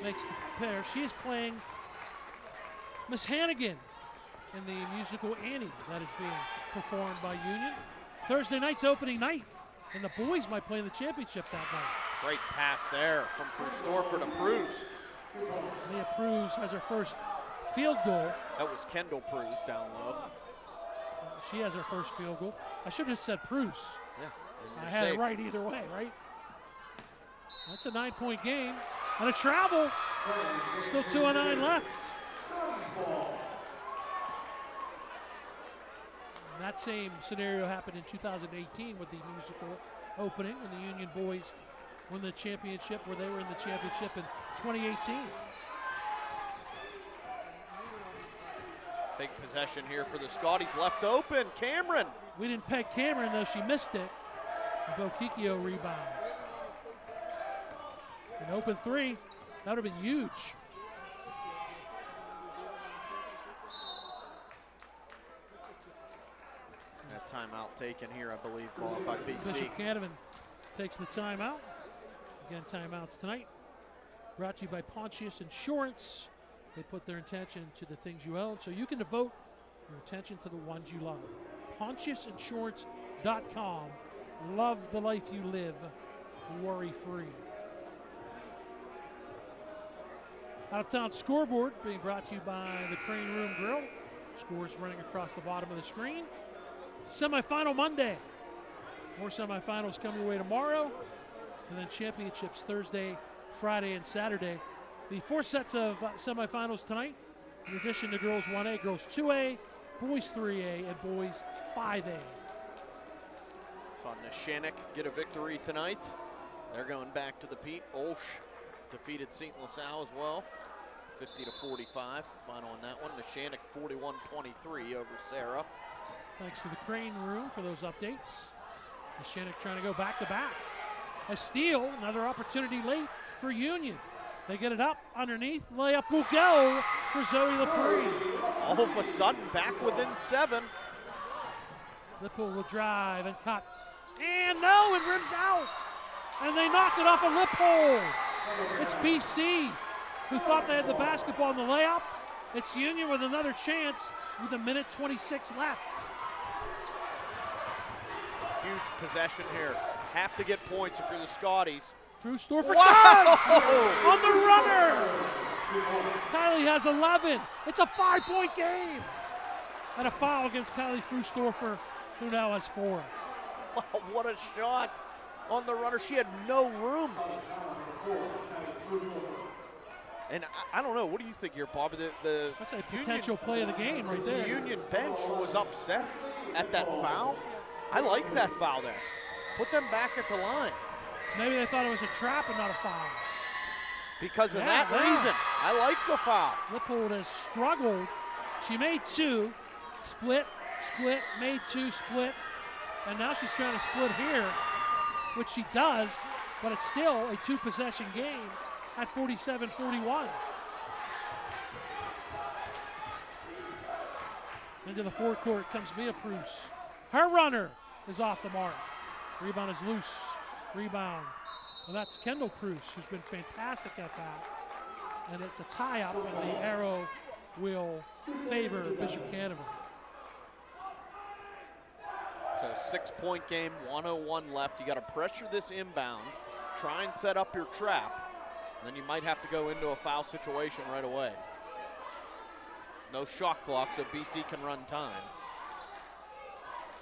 makes the pair. She is playing Miss Hannigan in the musical Annie that is being performed by Union. Thursday night's opening night, and the boys might play in the championship that night. Great pass there from Frustorfer to Pruse. Leah Pruse has her first field goal. That was Kendall Pruse down low. She has her first field goal. I should have said Pruse. Yeah, I had it right either way, right? That's a 9-point game. And a travel. Still 2:09 left. And that same scenario happened in 2018 with the musical opening when the Union boys won the championship, where they were in the championship in 2018. Big possession here for the Scotties. Left open, Cameron. We didn't peg Cameron, though. She missed it. And Bokikio rebounds. An open 3. That would have been huge. That timeout taken here, I believe, by BC. Bishop Canevin takes the timeout. Again, timeouts tonight brought to you by Pontius Insurance. They put their attention to the things you own so you can devote your attention to the ones you love. PontiusInsurance.com. Love the life you live, worry-free. Out-of-town scoreboard being brought to you by the Crane Room Grill. Scores running across the bottom of the screen. Semifinal Monday. More semifinals coming your way tomorrow. And then championships Thursday, Friday, and Saturday. The 4 sets of semifinals tonight, in addition to girls 1A, girls 2A, boys 3A, and boys 5A. Saw Neshannock get a victory tonight. They're going back to the Pete. Olsh defeated St. LaSalle as well, 50-45. Final on that one. Neshannock 41-23 over Sarah. Thanks to the Crane Room for those updates. Neshannock trying to go back-to-back. A steal, another opportunity late for Union. They get it up underneath. Layup will go for Zoe Lepre. All of a sudden, back within 7. Lippold will drive and cut. And no, it rims out. And they knock it off of Lippold. It's BC who thought they had the basketball in the layup. It's Union with another chance with 1:26 left. Huge possession here. Have to get points if you're the Scotties. Frustorfer Wow! on the runner. Kylie has 11. It's a 5-point game. And a foul against Kylie Frustorfer, who now has 4. Wow, what a shot on the runner. She had no room. And I don't know, what do you think here, Bob? That's a potential play of the game right there. The Union bench was upset at that foul. I like that foul there. Put them back at the line. Maybe they thought it was a trap and not a foul. Because of that reason, I like the foul. Lippold has struggled. She made 2, split, made 2, split, and now she's trying to split here, which she does, but it's still a 2-possession game at 47-41. Into the forecourt comes Mia Prus. Her runner is off the mark. Rebound is loose. Rebound. And that's Kendall Prus, who's been fantastic at that. And it's a tie-up, and the arrow will favor Bishop Canevin. So 6-point game, 1:01 left. You got to pressure this inbound, try and set up your trap. Then you might have to go into a foul situation right away. No shot clock, so BC can run time.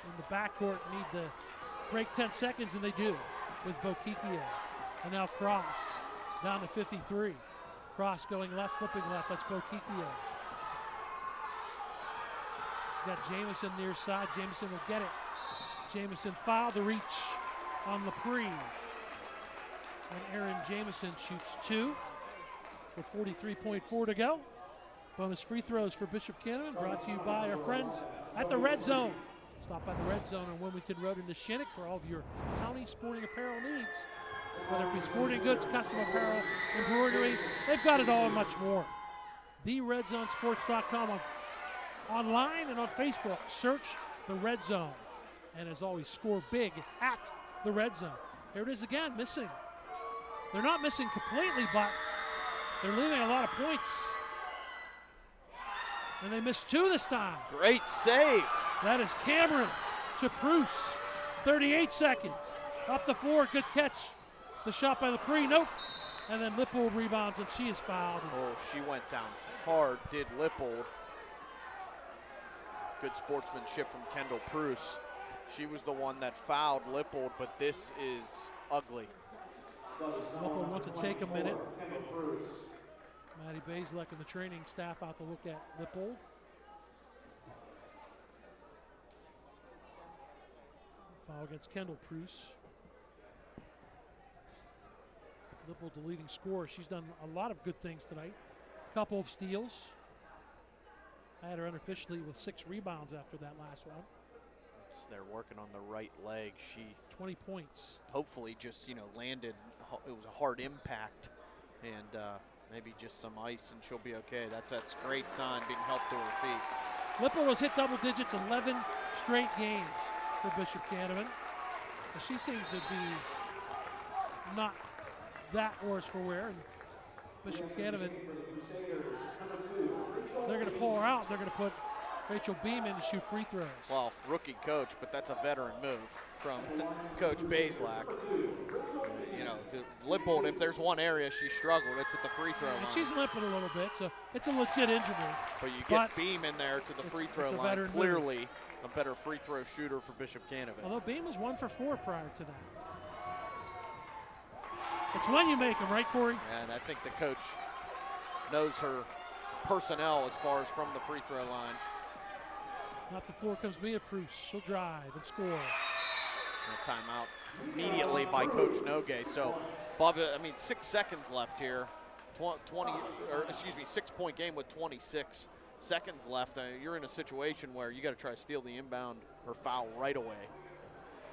In the backcourt need to break 10 seconds, and they do with Bokikia. And now Cross down to 53. Cross going left, flipping left. That's Bokikia. She's got Jamison near side. Jamison will get it. Jamison foul to reach on Lepre. And Aaron Jamison shoots 2 with 43.4 to go. Bonus free throws for Bishop Canevin, brought to you by our friends at the Red Zone. Stop by the Red Zone on Wilmington Road in Neshannock for all of your county sporting apparel needs. Whether it be sporting goods, custom apparel, embroidery, they've got it all and much more. TheRedZoneSports.com online and on Facebook. Search the Red Zone. And as always, score big at the Red Zone. Here it is again, missing. They're not missing completely, but they're leaving a lot of points. And they missed 2 this time. Great save. That is Cameron to Prus. 38 seconds. Up the floor, good catch. The shot by Lepre, nope. And then Lippold rebounds, and she is fouled. Oh, she went down hard, did Lippold. Good sportsmanship from Kendall Prus. She was the one that fouled Lippold, but this is ugly. Lippold wants to take a minute. Maddie Bazelek and the training staff out to look at Lippold. Foul against Kendall Prus. Lippold, the leading scorer. She's done a lot of good things tonight. Couple of steals. I had her unofficially with 6 rebounds after that last one. They're working on the right leg. She 20 points. Hopefully just, landed. It was a hard impact. And maybe just some ice and she'll be okay. That's a great sign, being helped to her feet. Lippold has hit double digits 11 straight games for Bishop Canevin. She seems to be not that worse for wear. And Bishop Canevin, they're going to pull her out. They're going to put Rachel Beam in to shoot free throws. Well, rookie coach, but that's a veteran move from Coach Bazelak. You know, to Lippold, if there's one area she struggled, it's at the free throw line. And she's limping a little bit, so it's a legit injury. But you get Beam in there to the free throw line. Clearly a better free throw shooter for Bishop Canevin. Although Beam was 1 for 4 prior to that. It's when you make them, right, Corey? And I think the coach knows her personnel as far as from the free throw line. Off the floor comes Mia Prus. She'll drive and score. And a timeout immediately by Coach Nogue. So, Bob, 6 seconds left here. 6-point game with 26 seconds left. You're in a situation where you got to try to steal the inbound or foul right away.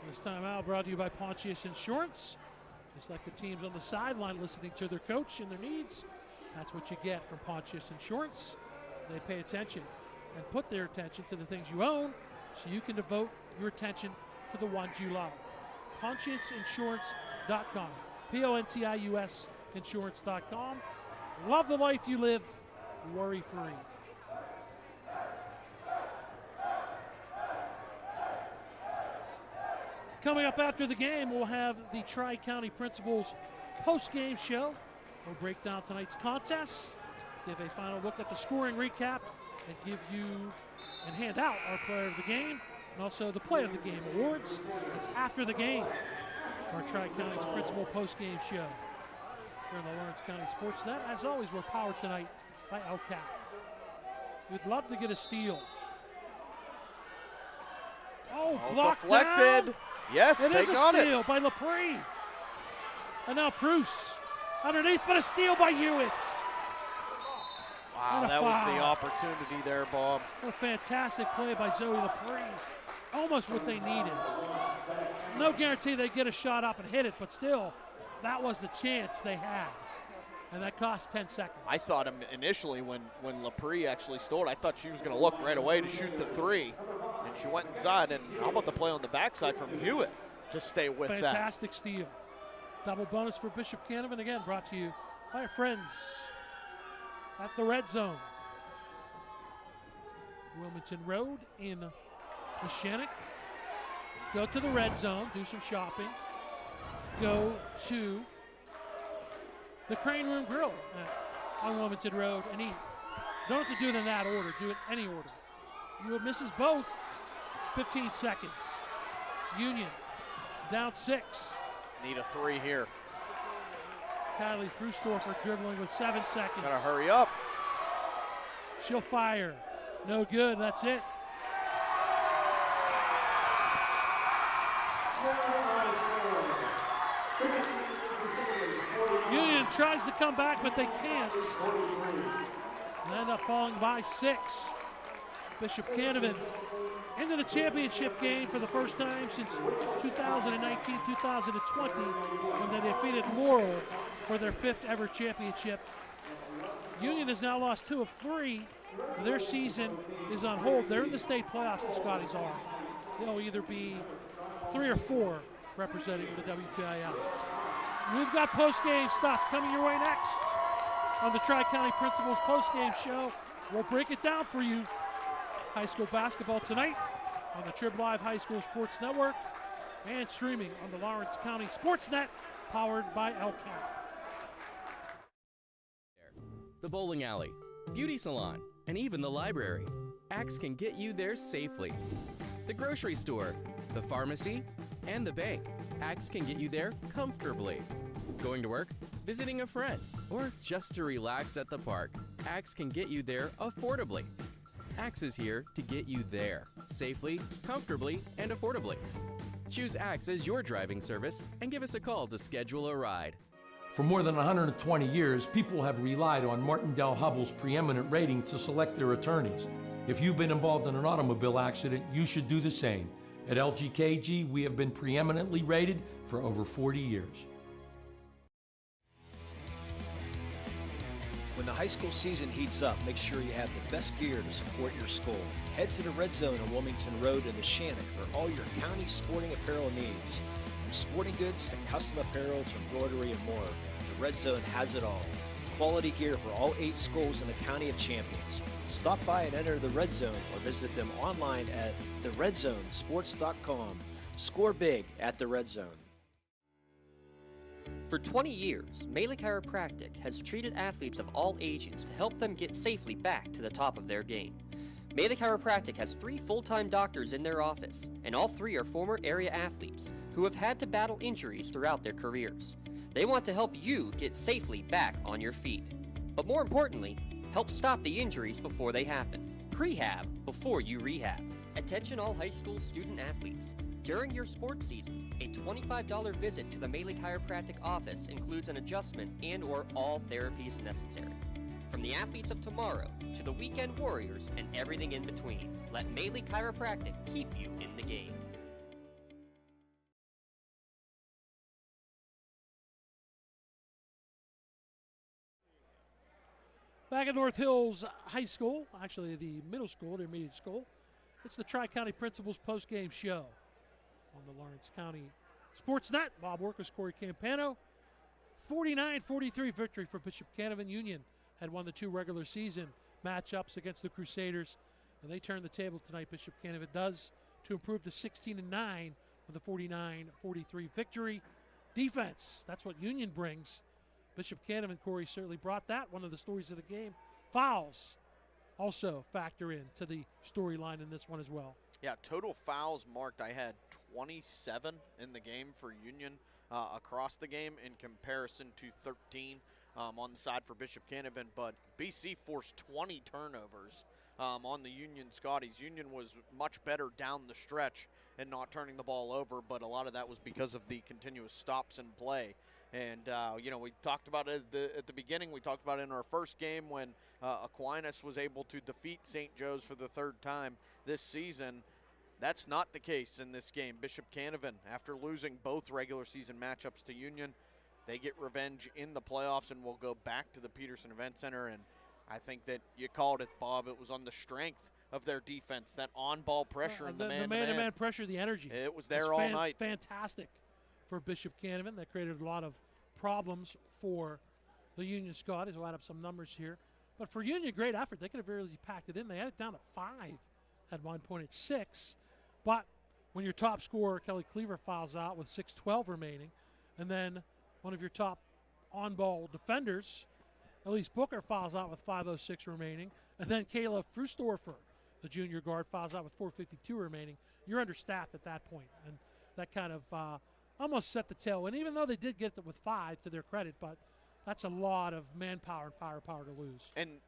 This timeout brought to you by Pontius Insurance. Just like the teams on the sideline listening to their coach and their needs, that's what you get from Pontius Insurance. They pay attention and put their attention to the things you own so you can devote your attention to the ones you love. PontiusInsurance.com. Pontius Insurance.com. Love the life you live, worry-free. Coming up after the game, we'll have the Tri-County Principals post-game show. We'll break down tonight's contests, give a final look at the scoring recap, and give you and hand out our player of the game and also the play of the game awards. It's after the game, our Tri-County's Principal post-game show. Here on the Lawrence County SportsNet. As always, we're powered tonight by LCAP. We'd love to get a steal. Oh, blocked deflected. Down. Yes, it they is got a steal it. by Lepre. And now Prus underneath, but a steal by Hewitt. Wow, that was the opportunity there, Bob. What a fantastic play by Zoe Lepre. Almost what they needed. No guarantee they get a shot up and hit it, but still, that was the chance they had. And that cost 10 seconds. I thought initially when Lepre actually scored, I thought she was going to look right away to shoot the three. And she went inside, and how about the play on the backside from Hewitt to stay with that? Fantastic steal. Double bonus for Bishop Canevin, again brought to you by our friends at the Red Zone. Wilmington Road in Neshannock. Go to the Red Zone, do some shopping. Go to the Crane Room Grill on Wilmington Road and eat. Don't have to do it in that order, do it any order. You misses both, 15 seconds. Union down 6. Need a three here. Kylie Frustorfer dribbling with 7 seconds. Gotta hurry up. She'll fire. No good, that's it. Union tries to come back, but they can't. And end up falling by 6. Bishop Canevin into the championship game for the first time since 2019-2020 when they defeated Laurel for their 5th ever championship. Union has now lost 2 of 3. Their season is on hold. They're in the state playoffs, the Scotties are. They'll either be 3 or 4 representing the WPIAL. We've got post-game stuff coming your way next on the Tri-County Principals post-game show. We'll break it down for you. High school basketball tonight on the Trib Live High School Sports Network and streaming on the Lawrence County SportsNet, powered by LCAP. The bowling alley, beauty salon, and even the library. Axe can get you there safely. The grocery store, the pharmacy, and the bank. Axe can get you there comfortably. Going to work, visiting a friend, or just to relax at the park. Axe can get you there affordably. Axe is here to get you there safely, comfortably, and affordably. Choose Axe as your driving service and give us a call to schedule a ride. For more than 120 years, people have relied on Martindale Hubbell's preeminent rating to select their attorneys. If you've been involved in an automobile accident, you should do the same. At LGKG, we have been preeminently rated for over 40 years. When the high school season heats up, make sure you have the best gear to support your school. Head to the Red Zone on Wilmington Road in Neshannock for all your county sporting apparel needs. From sporting goods to custom apparel to embroidery and more, the Red Zone has it all. quality gear for all 8 schools in the County of Champions. Stop by and enter the Red Zone or visit them online at theredzonesports.com. Score big at the Red Zone. For 20 years, Melee Chiropractic has treated athletes of all ages to help them get safely back to the top of their game. Melee Chiropractic has 3 full-time doctors in their office, and all 3 are former area athletes who have had to battle injuries throughout their careers. They want to help you get safely back on your feet. But more importantly, help stop the injuries before they happen. Prehab before you rehab. Attention all high school student athletes. During your sports season, a $25 visit to the Melee Chiropractic office includes an adjustment and or all therapies necessary. From the athletes of tomorrow to the weekend warriors and everything in between, let Melee Chiropractic keep you in the game. Back at North Hills High School, actually the middle school, the intermediate school, it's the Tri-County Principals post-game show on the Lawrence County SportsNet. Bob Workus, Corey Campano. 49-43 victory for Bishop Canevin. Union had won the 2 regular season matchups against the Crusaders, and they turned the table tonight. Bishop Canevin does to improve to 16-9 with a 49-43 victory. Defense, that's what Union brings. Bishop Canevin, Corey, certainly brought that, one of the stories of the game. Fouls also factor in to the storyline in this one as well. Yeah, total fouls marked. I had 27 in the game for Union across the game in comparison to 13 on the side for Bishop Canevin. But BC forced 20 turnovers on the Union Scotties. Union was much better down the stretch and not turning the ball over, but a lot of that was because of the continuous stops in play. And, we talked about it at the beginning. We talked about it in our first game when Aquinas was able to defeat St. Joe's for the 3rd time this season. That's not the case in this game. Bishop Canevin, after losing both regular season matchups to Union, they get revenge in the playoffs and will go back to the Peterson Event Center. And I think that you called it, Bob. It was on the strength of their defense, that on-ball pressure and the man-to-man pressure, the energy. It was there all night. Fantastic for Bishop Canevin. That created a lot of problems for the Union Scotties. We'll add up some numbers here. But for Union, great effort. They could have really packed it in. They had it down to 5 at one point at 6. But when your top scorer, Kelly Cleaver, fouls out with 6:12 remaining, and then one of your top on-ball defenders, Elise Booker, fouls out with 5:06 remaining, and then Kayla Frustorfer, the junior guard, fouls out with 4:52 remaining, you're understaffed at that point. And that kind of almost set the tail. And even though they did get it with 5 to their credit, but that's a lot of manpower and firepower to lose. And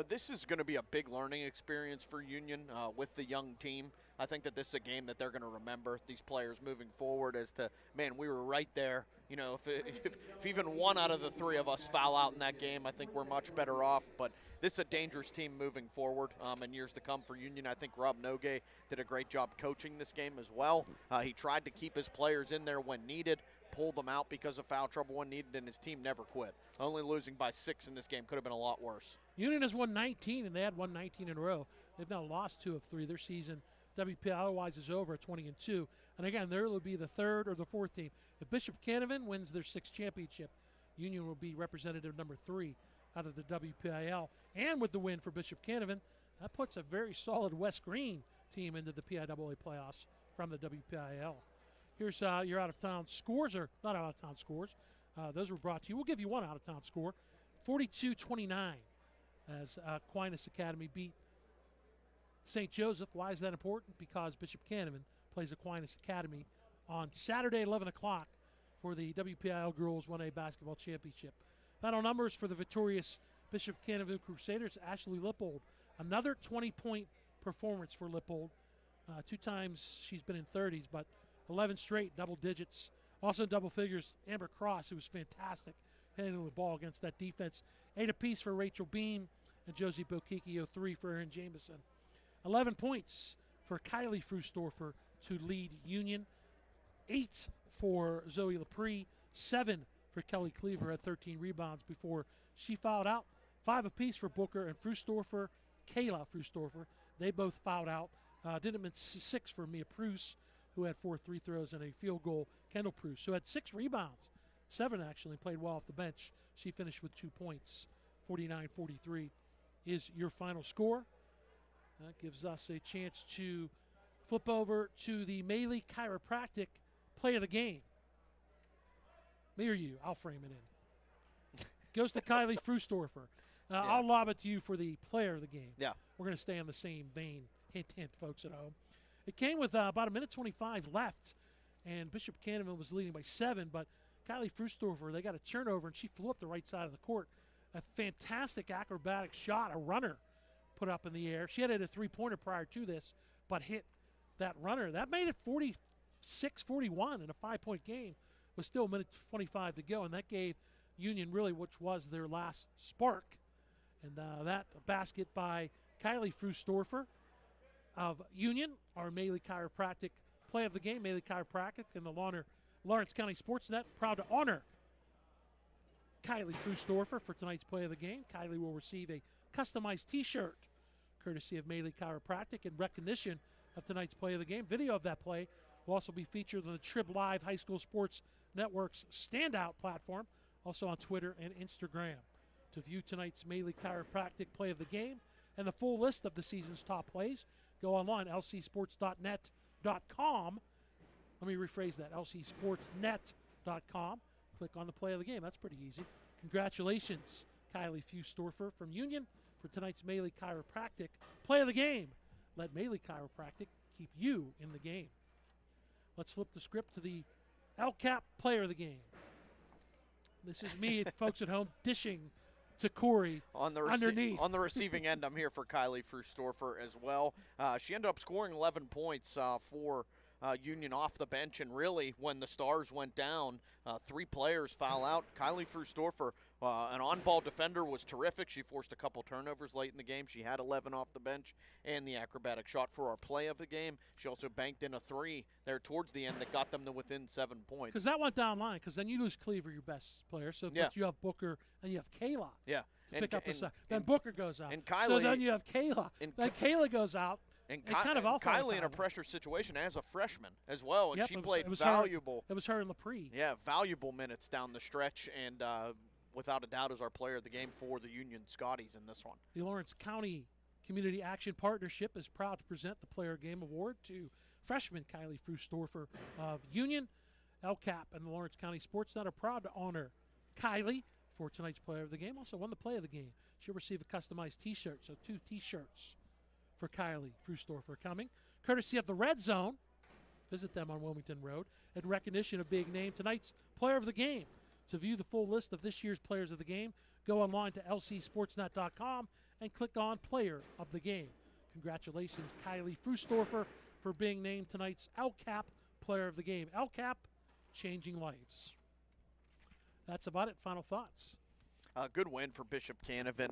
this is going to be a big learning experience for Union with the young team. I think that this is a game that they're going to remember, these players moving forward, as to, man, we were right there. If even one out of the 3 of us foul out in that game, I think we're much better off. But this is a dangerous team moving forward in years to come for Union. I think Rob Nogue did a great job coaching this game as well. He tried to keep his players in there when needed, pull them out because of foul trouble when needed, and his team never quit. Only losing by 6 in this game could have been a lot worse. Union has won 19, and they had won 19 in a row. They've now lost 2 of 3. Their season, WPIAL-wise, is over at 20-2. And again, there will be the 3rd or the 4th team. If Bishop Canevin wins their 6th championship, Union will be representative number 3 out of the WPIAL. And with the win for Bishop Canevin, that puts a very solid West Green team into the PIAA playoffs from the WPIAL. Here's your out-of-town scores, or not out-of-town scores. Those were brought to you. We'll give you one out-of-town score, 42-29, as Aquinas Academy beat St. Joseph. Why is that important? Because Bishop Canevin plays Aquinas Academy on Saturday, 11 o'clock, for the WPIAL Girls 1A Basketball Championship. Final numbers for the victorious Bishop Canevin Crusaders. Ashley Lippold, another 20-point performance for Lippold. 2 times she's been in 30s, but 11 straight double digits. Also in double figures, Amber Cross, who was fantastic handling the ball against that defense. 8 apiece for Rachel Beam and Josie Bokikio, 3 for Erin Jameson. 11 points for Kylie Frustorfer to lead Union. 8 for Zoe Lepre. 7 for Kelly Cleaver at 13 rebounds before she fouled out. 5 apiece for Booker and Frustorfer, Kayla Frustorfer. They both fouled out. Didn't miss 6 for Mia Preuss, who had 4 free throws and a field goal. Kendall Preuss, who had 6 rebounds. 7 actually, played well off the bench. She finished with 2 points. 49-43 is your final score. That gives us a chance to flip over to the Maley Chiropractic play of the game. Me or you? I'll frame it in. Goes to Kylie Frustorfer. I'll lob it to you for the player of the game. Yeah. We're going to stay on the same vein. Hint, hint, folks at home. It came with about a minute 25 left, and Bishop Canevin was leading by 7, but Kylie Frustorfer, they got a turnover, and she flew up the right side of the court. A fantastic acrobatic shot, a runner put up in the air. She had hit a 3-pointer prior to this, but hit that runner. That made it 46-41 in a 5-point game with still a minute 25 to go, and that gave Union really which was their last spark. And that basket by Kylie Frustorfer of Union, our Maley Chiropractic play of the game. Maley Chiropractic and the Lawrence County SportsNet proud to honor Kylie Frustorfer for tonight's play of the game. Kylie will receive a customized T-shirt courtesy of Maley Chiropractic in recognition of tonight's play of the game. Video of that play will also be featured on the Trib Live High School Sports Network's Standout platform, also on Twitter and Instagram. To view tonight's Maley Chiropractic play of the game and the full list of the season's top plays, go online, lcsportsnet.com. Let me rephrase that, lcsportsnet.com. Click on the play of the game. That's pretty easy. Congratulations, Kylie Frustorfer from Union for tonight's Maley Chiropractic play of the game. Let Maley Chiropractic keep you in the game. Let's flip the script to the LCAP player of the game. This is me, folks at home, dishing to Corey on the underneath. On the receiving end, I'm here for Kylie Frustorfer as well. She ended up scoring 11 points for Union off the bench, and really when the Stars went down, 3 players foul out. Kylie Frustorfer, an on-ball defender, was terrific. She forced a couple turnovers late in the game. She had 11 off the bench and the acrobatic shot for our play of the game. She also banked in a 3 there towards the end that got them to within 7 points. Because that went down line, because then you lose Cleaver, your best player, so but you have Booker and you have Kayla. Yeah. To pick up the side. Then Booker goes out. And Kylie, so then you have Kayla. Then Kayla goes out. And Kylie in a pressure situation as a freshman as well, and she played it was valuable. It was her and Lepre. Yeah, valuable minutes down the stretch, and without a doubt is our player of the game for the Union Scotties in this one. The Lawrence County Community Action Partnership is proud to present the Player Game Award to freshman Kylie Frustorfer of Union. LCAP and the Lawrence County SportsNet are proud to honor Kylie for tonight's player of the game. Also won the play of the game. She'll receive a customized T-shirt, so 2 T-shirts for Kylie Frustorfer coming. Courtesy of the Red Zone. Visit them on Wilmington Road in recognition of big name tonight's player of the game. To view the full list of this year's players of the game, go online to lcsportsnet.com and click on player of the game. Congratulations, Kylie Frustorfer, for being named tonight's LCAP player of the game. LCAP, changing lives. That's about it. Final thoughts. Good win for Bishop Canevin.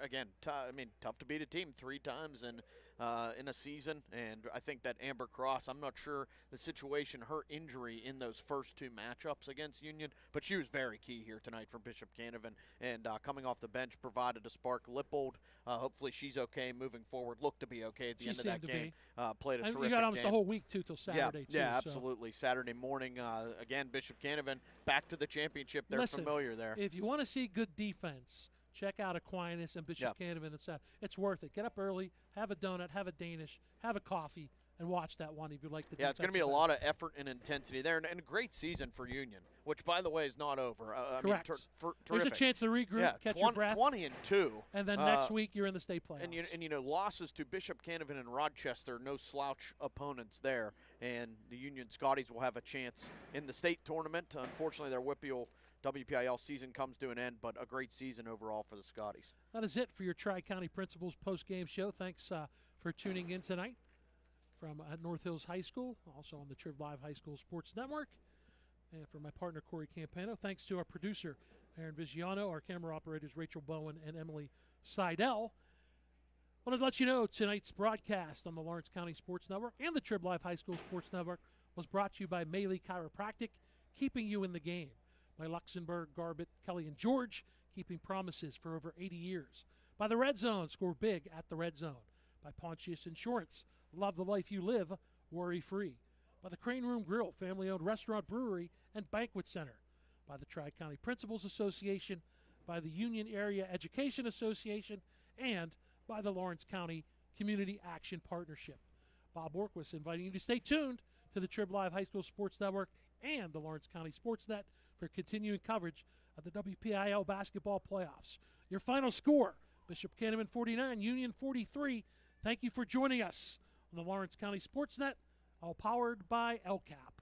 Again, tough to beat a team 3 times in a season, and I think that Amber Cross, I'm not sure the situation, her injury in those first 2 matchups against Union, but she was very key here tonight for Bishop Canevin, and coming off the bench provided a spark. Lippold, hopefully she's okay moving forward, looked to be okay at the end of that game. Played a terrific game. You got almost the whole week, too, till Saturday, too. Yeah, absolutely. So. Saturday morning, again, Bishop Canevin back to the championship. They're familiar there. If you want to see good defense, check out Aquinas and Bishop Canevin. It's worth it. Get up early, have a donut, have a Danish, have a coffee, and watch that one if you like the defense. Yeah, it's going to be a lot of effort and intensity there, and a great season for Union, which, by the way, is not over. Correct. There's a chance to regroup, catch your breath. 20-2. And then next week you're in the state playoffs. And losses to Bishop Canevin and Rochester, no slouch opponents there. And the Union Scotties will have a chance in the state tournament. Unfortunately, their WPIAL season comes to an end, but a great season overall for the Scotties. That is it for your Tri-County Principals post-game show. Thanks for tuning in tonight from North Hills High School, also on the Trib Live High School Sports Network. And for my partner, Corey Campano, thanks to our producer, Aaron Vigiano, our camera operators, Rachel Bowen and Emily Seidel. I wanted to let you know tonight's broadcast on the Lawrence County Sports Network and the Trib Live High School Sports Network was brought to you by Maley Chiropractic, keeping you in the game. By Luxembourg, Garbett, Kelly, and George, keeping promises for over 80 years. By the Red Zone, score big at the Red Zone. By Pontius Insurance, love the life you live, worry-free. By the Crane Room Grill, family-owned restaurant, brewery, and banquet center. by the Tri-County Principals Association, by the Union Area Education Association, and by the Lawrence County Community Action Partnership. Bob Orquist inviting you to stay tuned to the Trib Live High School Sports Network and the Lawrence County SportsNet for continuing coverage of the WPIAL basketball playoffs. Your final score, Bishop Canevin 49, Union 43. Thank you for joining us on the Lawrence County SportsNet, all powered by LCAP.